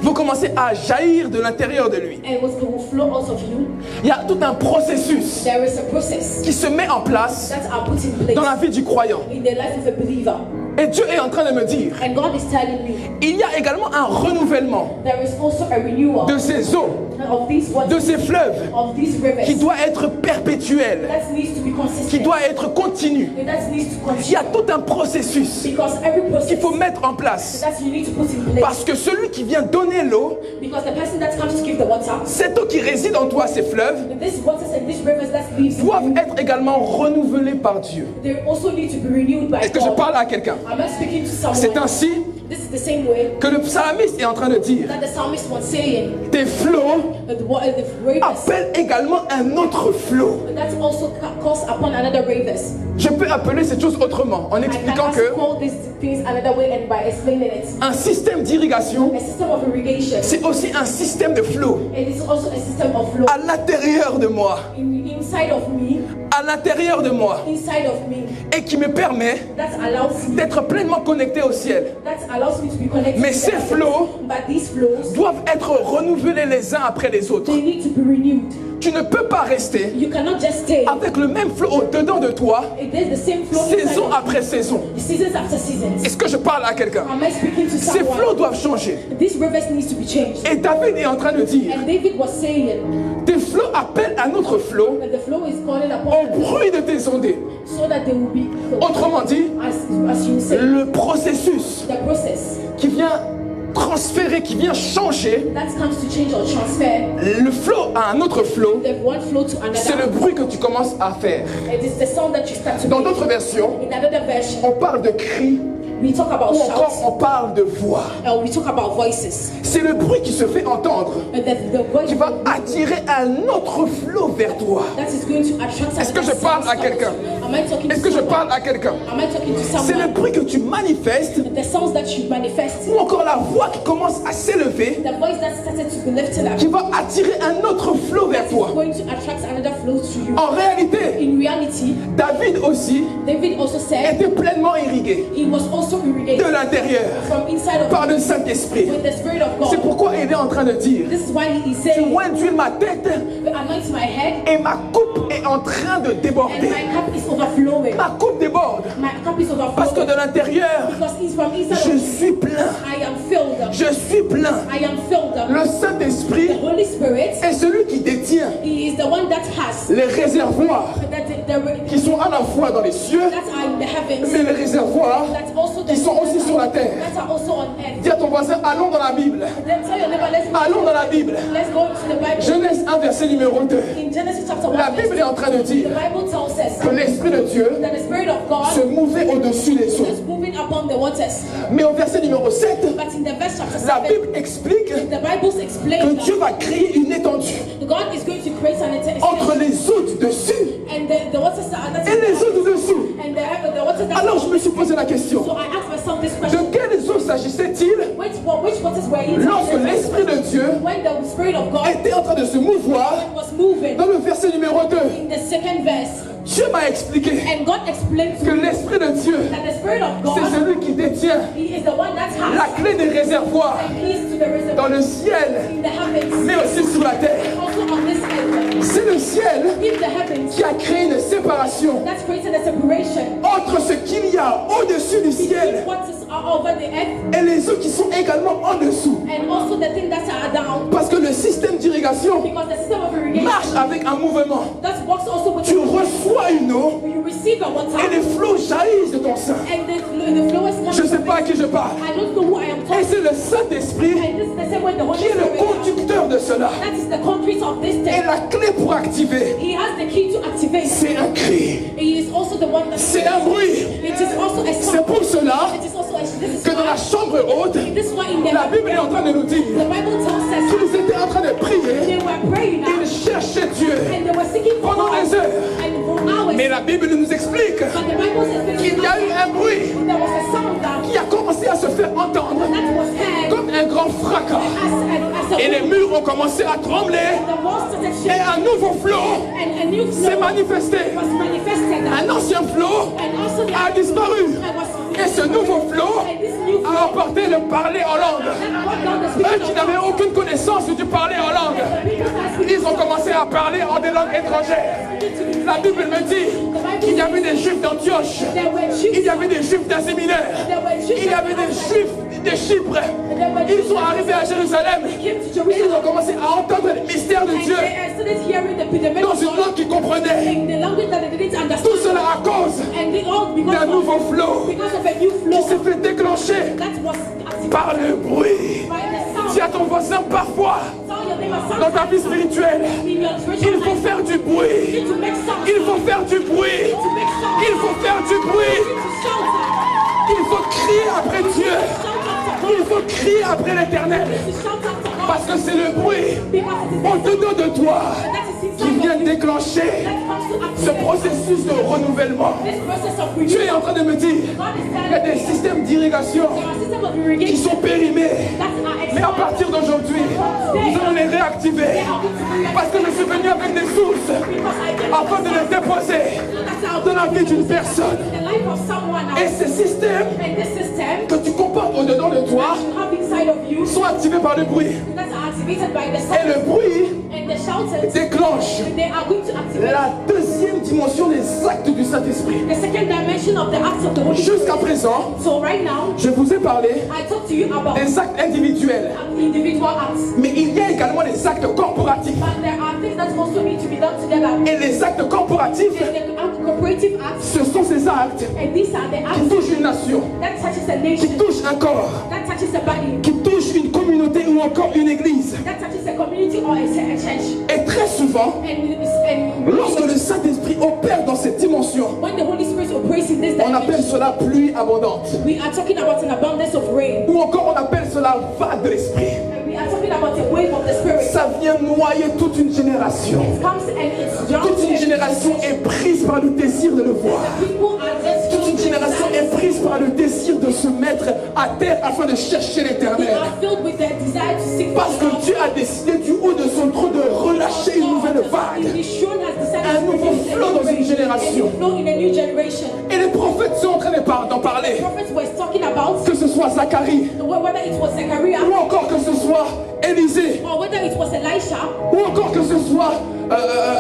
vont commencer à jaillir de l'intérieur de lui. and will flow out of you. Il y a tout un processus There is a process qui se met en place that are put in place dans la vie du croyant. in the life of a believer. Et Dieu est en train de me dire, And God is telling me il y a également un renouvellement there is also a renewal de ces eaux, of these de waters, ces fleuves, of these rivers qui doit être perpétuel, that needs to be qui consistent, doit être continu. and that needs to Il y a continue. tout un processus Because every qu'il process faut mettre en place. that you need to put in place. Parce que celui qui vient donner l'eau, Because the person that comes to give the water, cette eau qui réside en toi, ces fleuves, these waters and these rivers that leaves doivent you, être également renouvelés par Dieu. they also need to be renewed by Est-ce que je God. parle à quelqu'un? Am I speaking to C'est someone? ainsi This is the same way que le psalmiste est en train de dire, that the psalmist was saying tes flots that the rivers appellent également un autre flot. that also calls upon another rivers. Je peux appeler cette chose autrement en I can expliquant also que call these things another way and by explaining it. un système d'irrigation, A system of irrigation. c'est aussi un système de flot It is also a system of flow. à l'intérieur de moi, Inside of me, à l'intérieur de moi, inside of me, et qui me permet that allows me, d'être pleinement connecté au ciel. that allows me to be connected. Mais to ces the flows but these flows, doivent être renouvelés les uns après les autres. they need to be renewed. Tu ne peux pas rester You cannot just stay. avec le même flot au-dedans de toi, It is the same flow inside saison of après saison. you, seasons after seasons. Est-ce que je parle à quelqu'un? Am I speaking to Ces someone? flots doivent changer. These rivers needs to be changed. Et David est en train de dire, And David was saying tes flots appellent un autre flot that the flow is calling au upon bruit de tes ondées. so that they will be, Autrement dit, as you say, le processus the process qui vient transférer, qui vient changer that comes to change or transfer le flot à un autre flot, the one flow to c'est le another. bruit que tu commences à faire. It is the sound that you start to Dans make. d'autres versions, In another version, on parle de cris we talk about ou encore shouts, on parle de voix. or we talk about voices. C'est le bruit qui se fait entendre, And the voice qui va attirer un autre flot vers toi. that is going to attract. Est-ce que je parle à quelqu'un? Am I talking Est-ce to que je someone? parle à quelqu'un? Am I talking to C'est le someone? bruit que tu manifestes The sounds that you manifest, ou encore la voix qui commence à s'élever, the voice that started to be lifted up, qui va attirer un autre flot vers that is toi. going to attract another flow to you. En réalité, In reality, David aussi David also said était pleinement irrigué he was also irrigated de l'intérieur from inside of par le Saint-Esprit. with the Spirit of C'est God. pourquoi il est en train de dire, This is why he is tu saying, oins d'huile ma tête anoint my head et ma coupe est en train de and déborder. my cup is overflowing. Ma coupe déborde My cup is parce que overflowing de l'intérieur, because it's from inside je of me. suis plein. I am filled. Je suis plein. I am filled. Le Saint-Esprit The Holy Spirit, est celui qui détient he is the one that has les réservoirs qui sont à la fois dans les cieux, that are in the heavens, mais les réservoirs that's also the qui sont aussi sur la terre. that are also on earth. Dis à ton voisin, allons dans la Bible. Then tell your neighbor, Allons dans la Bible. let's go to the Bible. Genèse 1, verset numéro 2. In Genesis chapter 1, La Bible est en train de the dire Bible tells us que l'Esprit de Dieu that the Spirit of God se mouvait au-dessus des eaux. is moving upon the waters. Mais au verset numéro 7, But in the verse chapter la 7, Bible explique the Bible que explains Dieu va créer une étendue that God is going to create an entre extension les eaux du dessus and the waters that are that et les eaux du dessous. and the waters that Alors je me suis posé la So question, I asked myself this de question. quelles eaux s'agissait-il Which waters were you lorsque l'Esprit de Dieu when the Spirit of God était en train de se mouvoir was moving? dans le verset numéro 2? In the second verse, Dieu m'a expliqué and God explained que to me l'Esprit de Dieu, that the Spirit of c'est God, celui qui détient He is the one that la has clé des réservoirs keys to the dans reservoir le ciel, in the heavens, mais aussi sur la terre. also on this earth. C'est le le ciel if the heavens qui a créé une séparation that's created a separation entre ce qu'il y a au-dessus du ciel between what is over the earth et les eaux qui sont également en dessous. and also the things that are down, Parce que le système d'irrigation because the system of irrigation marche avec un mouvement. that works also with Tu reçois une eau you receive the water et les flots jaillissent de ton sein. and the flow is coming. Je ne sais pas à qui je parle. I don't know who I am Et talking c'est le Saint-Esprit to. And this is the same way the Holy qui est le Spirit. conducteur de cela. That is the concrete of this Et thing. la clé pour activer, He has the key to activate. c'est un cri. He is also the one that C'est un bruit. it is also a C'est sound. pour cela It is also a this is que dans la why chambre haute, this is why in la Bible est en train de nous dire the Bible tells us qu'ils étaient en train de prier, they were praying ils cherchaient Dieu and they were seeking for pendant God des heures. and for hours. Mais la Bible nous explique But the Bible says qu'il y a eu un bruit there was a sound that qui a commencé à se faire entendre was heard comme un grand fracas. as a Et les murs ont commencé à trembler the walls started et shaking un nouveau flot and a new s'est flow manifesté. was manifested Un ancien flot and also the a disparu. was Et ce nouveau flot and this new flow a apporté le parler en langue. that brought down the Eux spirit qui of n'avaient God. aucune connaissance du parler en langue, ils ont commencé à parler en des langues étrangères. La Bible me dit qu'il y avait des juifs d'Antioche, There were il Jews, y avait des juifs d'un séminaire, there were Jews, il y avait des juifs de Chypre. Ils sont arrivés à Jérusalem came to et ils ont Jerusalem commencé à entendre le mystère de and Dieu they started hearing the dans une langue qu'ils comprenaient. in the language that they didn't understand. Tout cela à cause And they all d'un nouveau flot because of a new qui s'est flow fait déclencher that was activated par le bruit. by the sound. Dis à ton voisin, parfois, Tell your neighbor dans ta vie sometimes spirituelle, in your il spiritual faut life, faire du you bruit. need to make sound. Il faut faire du bruit. To make sound. Il faut faire du bruit. You need to shout. Il faut crier après Dieu. Shout after God. Il faut crier après l'Éternel. To shout after God. Parce que c'est le bruit Because it is au-dedans de toi that is qui inside vient of you déclencher that comes to ce activate processus de renouvellement. this process of Dieu est renewal. en train de me dire God is qu'il y a telling des me systèmes d'irrigation there are systems of qui irrigation sont périmés. that are Mais à expired. partir d'aujourd'hui, nous allons les réactiver. Parce que je suis venu avec des sources Because I came afin de les déposer dans la vie d'une personne. the life of someone Et else. ces systèmes And this system que tu comportes au-dedans de toi you have inside of you sont activés par le bruit. that are activated by the Et sound le bruit and the shouted, déclenche they are going to activate la deuxième dimension des actes du Saint-Esprit. the second dimension of the acts of the Holy Spirit. Jusqu'à présent, So right now, je vous ai parlé I talk to you about des actes individuels. individual acts, Mais il y a également des actes corporatifs. but there are things that also need to be done together. Et les actes corporatifs, And the cooperative acts, ce sont ces actes and these are the qui acts touchent une nation, that touches a qui nation, touchent un corps, that touches a body, qui touchent une communauté ou encore une église. that touches a community or a church. Et très souvent, And lorsque le Saint-Esprit opère dans cette dimension, when the Holy Spirit operates in this on appelle dimension, cela pluie abondante. we are talking about an abundance of rain. Ou encore on appelle cela vague de l'Esprit. And we are talking about a wave of the Spirit. Ça vient noyer toute une génération. It comes and it's drowned. Toute une génération est prise par le désir de le voir. People are just Toute une génération est prise par le désir de se mettre à terre afin de chercher They l'éternel. are filled with the desire to seek Parce que Dieu a décidé du haut de son trône de relâcher une nouvelle vague. Un nouveau flot dans une génération. Et les prophètes sont en train d'en parler. Prophets were talking about Que ce soit Zacharie, whether it was Zechariah ou encore que ce soit Élisée, or whether it was Elisha ou encore que ce soit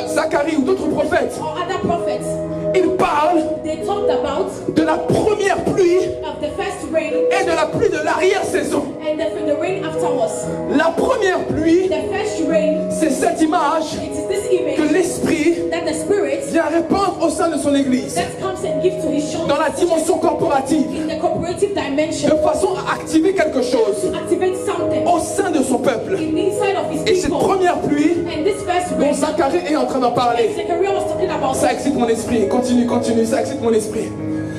Zacharie ou d'autres prophètes. or other prophets. Ils parlent They talked about de la première pluie of the first rain et de la pluie de l'arrière-saison. and the rain afterwards. La première pluie, The first rain, c'est cette image it is this que image l'Esprit that the Spirit vient répandre au sein de son Église, that comes and gives to His dans children la dimension corporative, in the cooperative de dimension façon à activer quelque chose to activate something au sein de son peuple. in the inside of His Et cette people. première pluie And this first dont rain, Zacharie est en train d'en parler, Zechariah was talking about, ça excite mon esprit. Continue, ça excite mon esprit.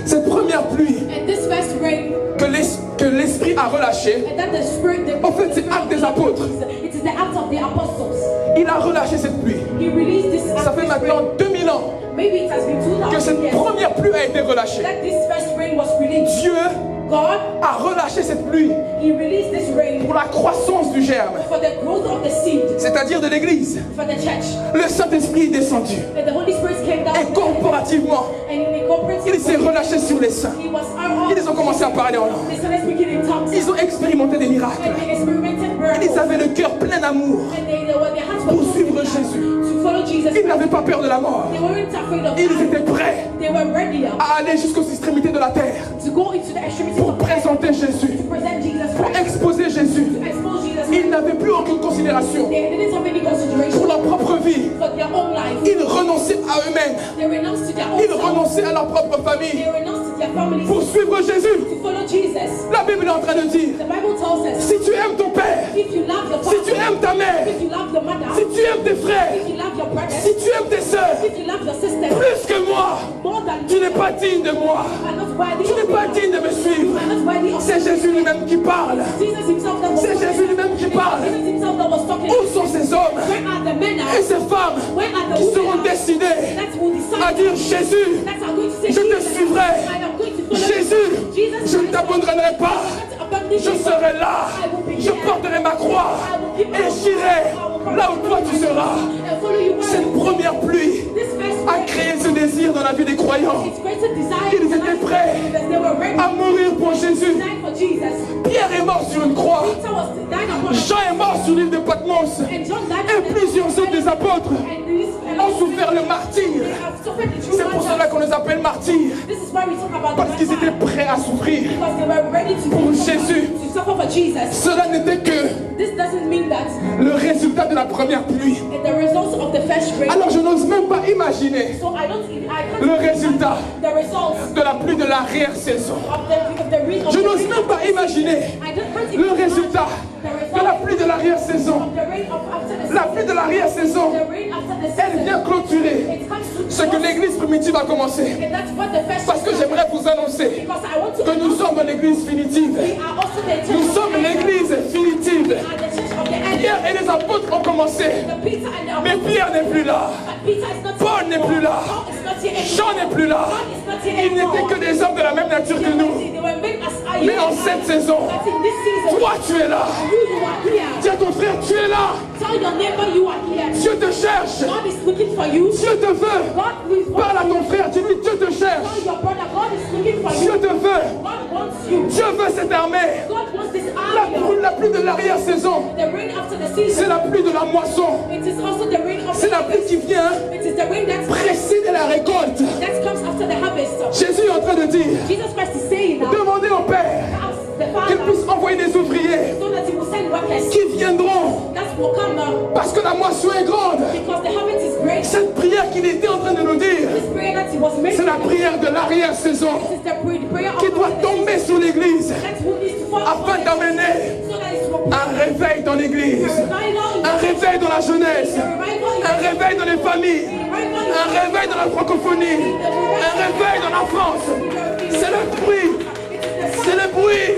Cette première pluie and this first rain, que l'Esprit a relâchée, and that the Spirit, en fait c'est acte des apôtres. it is the act of the apostles. Il a relâché cette pluie. He released this Ça act, fait this maintenant rain. 2000 ans Maybe it has been que 2000 cette years première pluie a été relâchée. that this first rain was released. Dieu God, a relâché cette pluie He released this rain pour la croissance du germe, for the growth of the seed, c'est-à-dire de l'Église. for the church. Le Saint-Esprit est descendu And the Holy Spirit came down et corporativement, and in a cooperative il s'est way, relâché sur les saints. He was Ils ont commencé à parler en langue. They started speaking in tongues. Ils ont expérimenté des miracles. And they experimented Ils miracles. avaient le cœur plein d'amour And their hearts were pour full suivre of Jésus. to follow Jesus. Jesus Ils n'avaient pas peur de la mort. They weren't afraid of Ils death. étaient prêts They were ready à aller jusqu'aux extrémités de la terre to go into the extremities pour of death, présenter Jésus, to present Jesus pour Christ, exposer Jésus. to expose Jesus Ils Christ. n'avaient plus aucune considération They didn't have any pour consideration leur propre vie. for their own life. Ils renonçaient à eux-mêmes. They renounced to their own Ils self. renonçaient à leur propre famille They renounced to their families pour suivre Jésus. to follow Jesus. La Bible est en train de dire, The Bible tells us, si tu aimes ton père, if you love your si tu father, aimes ta mère, if you love your mother, si tu aimes tes frères, if you love your brothers, si tu aimes tes sœurs, if you love your sisters, plus que moi, more than tu n'es pas digne de moi. you are not worthy Tu n'es of pas me. digne de me You suivre. are not worthy of C'est me. Jésus lui-même qui parle. Jesus himself that was C'est talking. Jésus lui-même qui parle. Jesus himself that was talking. Où sont ces hommes Where are the men now? et ces femmes Where are the qui seront women now? décidés That will à decide. dire Jésus, That are going to say, je te Jesus, suivrai. I am going to follow Jésus, you. Jesus je ne Christ, t'abandonnerai pas. Je serai là. Je porterai ma croix et j'irai là où toi tu seras. Cette première pluie a créé ce désir dans la vie des croyants. Ils étaient prêts à mourir pour Jésus. Pierre est mort sur une croix. Jean est mort sur l'île de Patmos. Et plusieurs autres des apôtres ont souffert le martyre. C'est pour cela qu'on les appelle martyrs. Parce qu'ils étaient prêts à souffrir pour Jésus. Cela n'était que le résultat de la première pluie. Alors je n'ose même pas imaginer le résultat de la pluie de l'arrière-saison. Je n'ose même pas imaginer le résultat de la pluie de l'arrière-saison. La pluie de l'arrière-saison, elle vient clôturer ce que l'église primitive a commencé. Parce que j'aimerais vous annoncer que nous sommes dans l'église finitive. Nous sommes l'église finitive. Pierre et les apôtres ont commencé. Mais Pierre n'est plus là. Paul n'est plus là. Jean n'est plus là. Ils n'étaient que des hommes de la même nature que nous. Mais en cette saison, toi tu es là. Dis à ton frère, tu es là. Dieu te cherche. Dieu te veut. Parle à ton frère, dis-lui, Dieu te cherche. Dieu te veut. Dieu veut cette armée. La pluie de l'arrière-saison, c'est la pluie de la moisson. C'est la pluie qui vient précéder la récolte. Jésus est en train de dire, demandez au Père qu'il puisse envoyer des ouvriers qui viendront parce que la moisson est grande. Cette prière qu'il était en train de nous dire, c'est la prière de l'arrière-saison qui doit tomber sur l'église afin d'amener un réveil dans l'église, un réveil dans la jeunesse, un réveil dans les familles, un réveil dans la francophonie, un réveil dans la France. C'est le bruit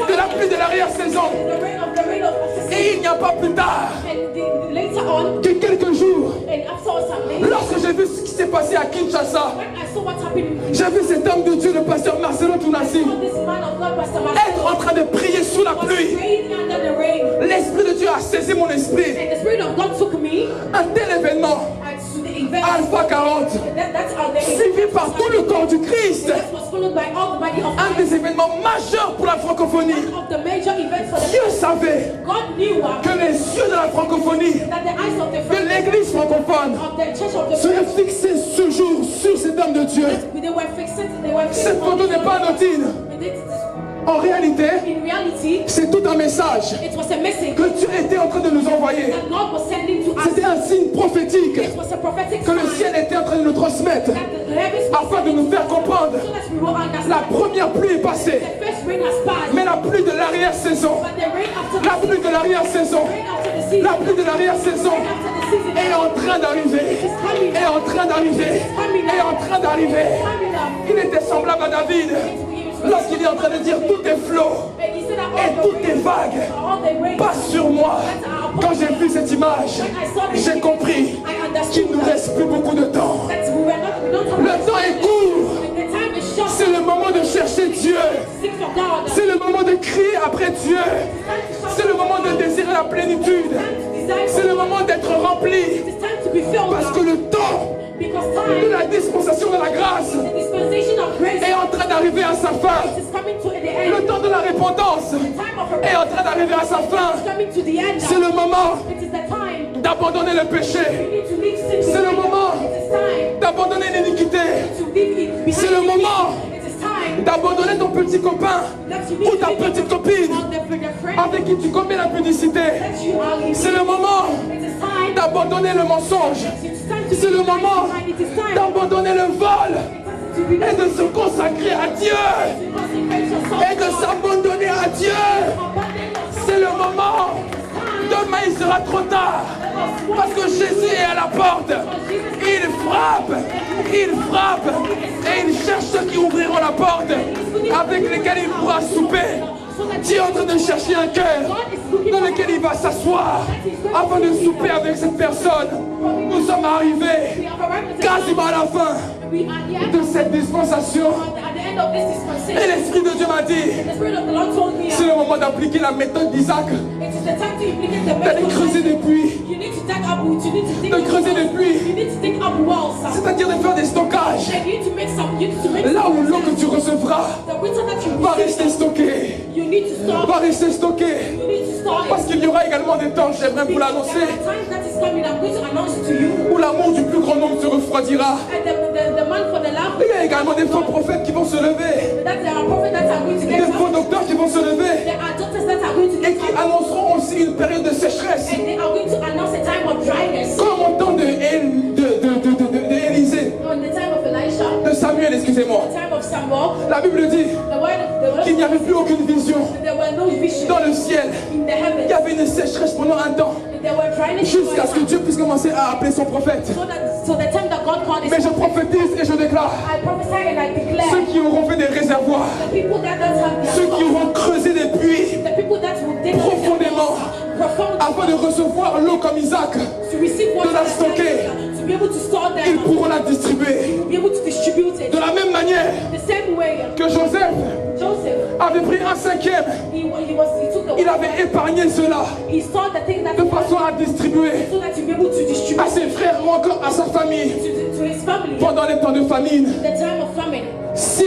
de la pluie de l'arrière-saison. Et il n'y a pas plus tard que quelques jours, lorsque j'ai vu ce qui s'est passé à Kinshasa, j'ai vu cet homme de Dieu, le pasteur Marcelo Tounassi, être en train de prier sous la pluie. L'Esprit de Dieu a saisi mon esprit. Un tel événement, Alpha 40, suivi par tout le corps du Christ, un des événements majeurs pour la francophonie. Dieu savait que les yeux de la francophonie, de l'église francophone, seraient fixés ce jour sur cet homme de Dieu. Cette photo n'est pas anodine. En réalité, c'est tout un message que Dieu était en train de nous envoyer. C'était un signe prophétique que le ciel était en train de nous transmettre afin de nous faire comprendre. La première pluie est passée, mais la pluie de l'arrière-saison, la pluie de l'arrière-saison, la pluie de l'arrière-saison est en train d'arriver, est en train d'arriver, est en train d'arriver. Il était semblable à David lorsqu'il est en train de dire tout est flot et tout est vague, passe sur moi. Quand j'ai vu cette image, j'ai compris qu'il ne nous reste plus beaucoup de temps. Le temps est court. C'est le moment de chercher Dieu. C'est le moment de crier après Dieu. C'est le moment de désirer la plénitude. C'est le moment d'être rempli. Parce que le temps de la dispensation de la grâce est en train d'arriver à sa fin. Le temps de la repentance est en train d'arriver à sa fin. C'est le moment d'abandonner le péché. C'est le le moment It is time d'abandonner ton petit copain that you ou need ta to leave petite copine the friend avec qui tu commets la publicité. that you are leaving. C'est le moment It is time. d'abandonner le mensonge. It's time to C'est le be moment kind. It is time d'abandonner le vol to be et de se consacrer à Dieu consecrate yourself. et de s'abandonner à Dieu. C'est le moment. Demain il sera trop tard parce que Jésus est à la porte. Il frappe et il cherche ceux qui ouvriront la porte avec lesquels il pourra souper. Dieu est en train de chercher un cœur dans lequel il va s'asseoir afin de souper avec cette personne. Nous sommes arrivés quasiment à la fin We are here de cette dispensation at the end of this et dispensation. l'Esprit de Dieu m'a dit, The Spirit of the Lord told me c'est le moment d'appliquer la méthode d'Isaac, it is the time to implement the d'aller method. creuser des puits, You need to dig up roots. You need to dig de up creuser des wells. puits, You need to dig up wells. c'est-à-dire de faire des stockages. And you need to make some. You need to make Là some. où l'eau que tu recevras The water that you va receive, rester stocké, you need to stop. va rester stocké, You need to start parce qu'il y aura également des temps, j'aimerais vous There l'annoncer, are times that is coming. I'm going to announce it to you. où l'amour du plus grand nombre se refroidira. And the man for the love. Il y a également des faux prophètes qui vont se lever, That there are prophets that are going to des get faux up. docteurs qui vont se lever There are doctors that are going to et get qui up. annonceront aussi une période de sécheresse, And they are going to announce a time of dryness. comme au temps d'Élisée, On the time of Elisha, de Samuel, excusez-moi. the time of Samuel, La Bible dit the word qu'il n'y avait plus aucune vision there were no vision dans le ciel. in the Il heavens. y avait une sécheresse pendant un temps, There were dryness jusqu'à ce que Dieu puisse commencer à appeler son prophète. so the time that God called is Mais je prophétise et je déclare, I prophesy and I declare ceux qui auront fait des réservoirs, the people that don't have their ceux qui auront creusé des puits the people that will dig profondément profound afin de recevoir l'eau comme Isaac, to receive water de la stocker, to be able to store ils them, pourront la distribuer. to be able to distribute it. De la même manière The same way que Joseph Joseph, avait pris un cinquième, he took the il avait épargné cela he stored the thing that de façon à distribuer so that to be able to distribute à ses frères ou encore à sa famille to his family. pendant les temps de famine. The time of famine. Si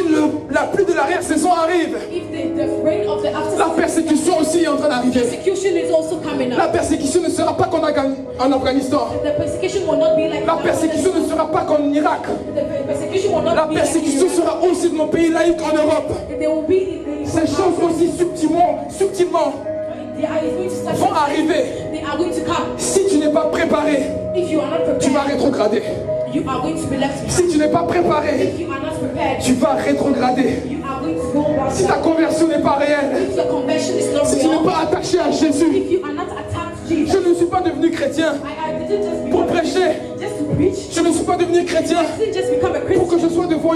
la pluie de l'arrière-saison arrive, If the rain of the after la persécution aussi est en train d'arriver. persecution is also coming La up. persécution ne sera pas qu'en Afghanistan. The persecution will not be like La persécution ne sera pas qu'en Irak. the persecution will not La be persécution like sera aussi de nos pays laïcs en Europe. there will be Ces choses aussi subtilement they are going to start vont arriver. they are going to come. Si tu n'es pas préparé, If you are not tu vas prepared, rétrograder. you are going to be left behind. Si tu n'es pas préparé, If you are not prepared, tu vas rétrograder. you are going to go Si ta back. conversion n'est pas réelle, If your conversion is not si tu n'es real, pas attaché à Jésus, if you are not attached to je Jesus, ne suis pas devenu chrétien I didn't just pour become prêcher. just to preach. Je ne suis pas devenu chrétien I didn't just become a pour que Christian je sois devant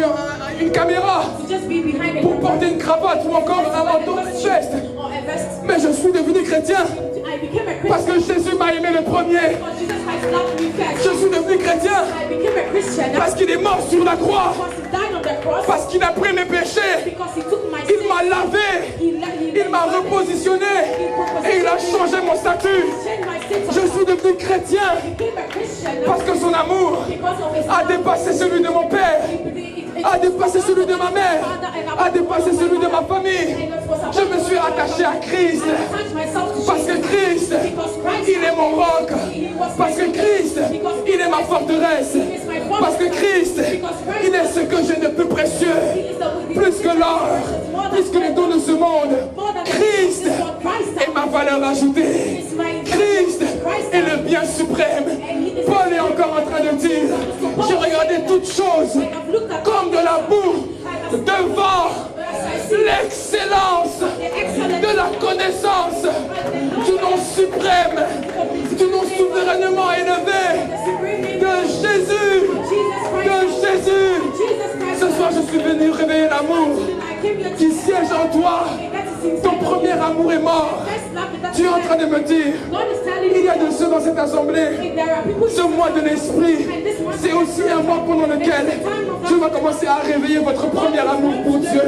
une caméra, to just be behind a pour camera porter une cravate ou encore un manteau, une veste. or a vest. Mais je suis devenu chrétien I became a parce Christian que Jésus m'a aimé le premier. because Jesus has loved me first. Je suis devenu chrétien I became a Christian parce qu'il est mort sur la croix, because he died on the cross, parce qu'il a pris mes péchés, because he took my il m'a sin, lavé, il m'a repositionné et il a changé mon statut. changed my sins. Je suis devenu chrétien I became a Christian parce que son amour because of his a love. dépassé celui de mon père, a dépassé celui de ma mère, a dépassé celui de ma famille. Je me suis attaché à Christ parce que Christ, il est mon roc, parce que Christ, il est ma forteresse, parce que Christ, il est ce que j'ai de plus précieux, plus que l'or, plus que les dons de ce monde. Christ est ma valeur ajoutée. Christ est le bien suprême. Paul est encore en train de dire, j'ai regardé toutes choses comme de la boue devant l'excellence de la connaissance du nom suprême, du nom souverainement élevé de Jésus, de Jésus. Ce soir, je suis venu réveiller l'amour qui siège en toi. Ton premier amour est mort. Tu es en train de me dire, il y a de ceux dans cette assemblée, ce mois de l'esprit, c'est aussi un mois pendant lequel Dieu va commencer à réveiller votre premier amour pour Dieu.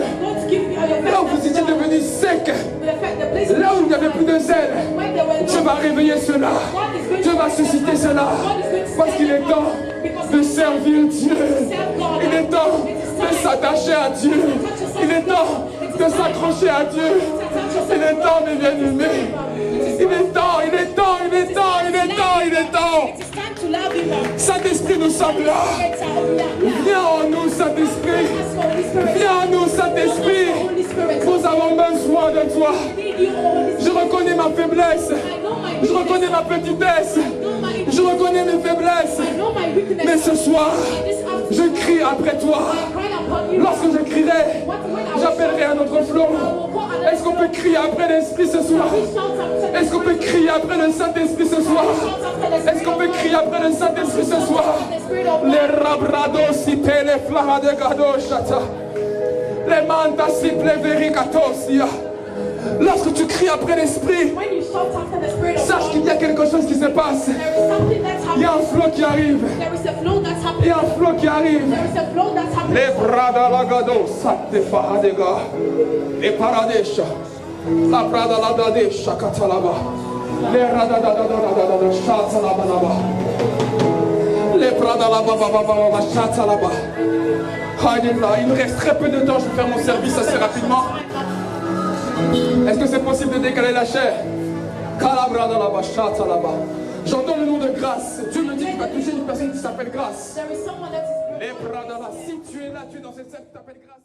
Là où vous étiez devenu sec, là où il n'y avait plus de zèle, Dieu va réveiller cela. Dieu va susciter cela. Parce qu'il est temps de servir Dieu. Il est temps de s'attacher à Dieu. Il est temps de s'accrocher à Dieu. Il est temps, mes bien-aimés. Il est temps, il est temps, il est temps, il est temps, il est temps. It is time to love him more. Saint-Esprit, nous sommes là. Viens en nous, Saint-Esprit. Ask for Holy Spirit. Viens en nous, Saint-Esprit. Holy Spirit. Nous avons besoin de toi. Need you, Holy Je Spirit. reconnais ma faiblesse. I know my Je weakness. reconnais ma petitesse. I know my Je reconnais mes faiblesses. I know my weakness. Mais ce soir, This afternoon, je crie après toi. I cry upon you. Lorsque je crierai, When I j'appellerai un autre flot. Est-ce qu'on peut crier après l'Esprit ce soir? Est-ce qu'on peut crier après le Saint-Esprit ce soir? Est-ce qu'on peut crier après le Saint-Esprit ce soir? Les rabrados si pele flara de gadoshata. Les mantas si pleveri katosia. Lorsque tu cries après l'Esprit, When you shout after the Spirit of sache God, qu'il y a quelque chose qui se passe. there is something that's Il y happening. a un flot qui arrive. There is a flow that's Il y happening. a un flot qui arrive. There is a flow that's happening. Les brada lagado sate faradega. Les paradesha. La brada ladadesha katalaba. Les radadadadadadada shatalaba. Les brada lababababa shatalaba. Alléluia. Il me reste très peu de temps, je vais faire mon service assez rapidement. Est-ce que c'est possible de décaler la chair? Calabrada là-bas, chata là-bas. J'entends le nom de Grâce. Dieu me dit qu'il va toucher une personne qui s'appelle Grâce. There is someone that is Les bras dans la. Si tu es là, tu es dans cette scène qui t'appelle Grâce.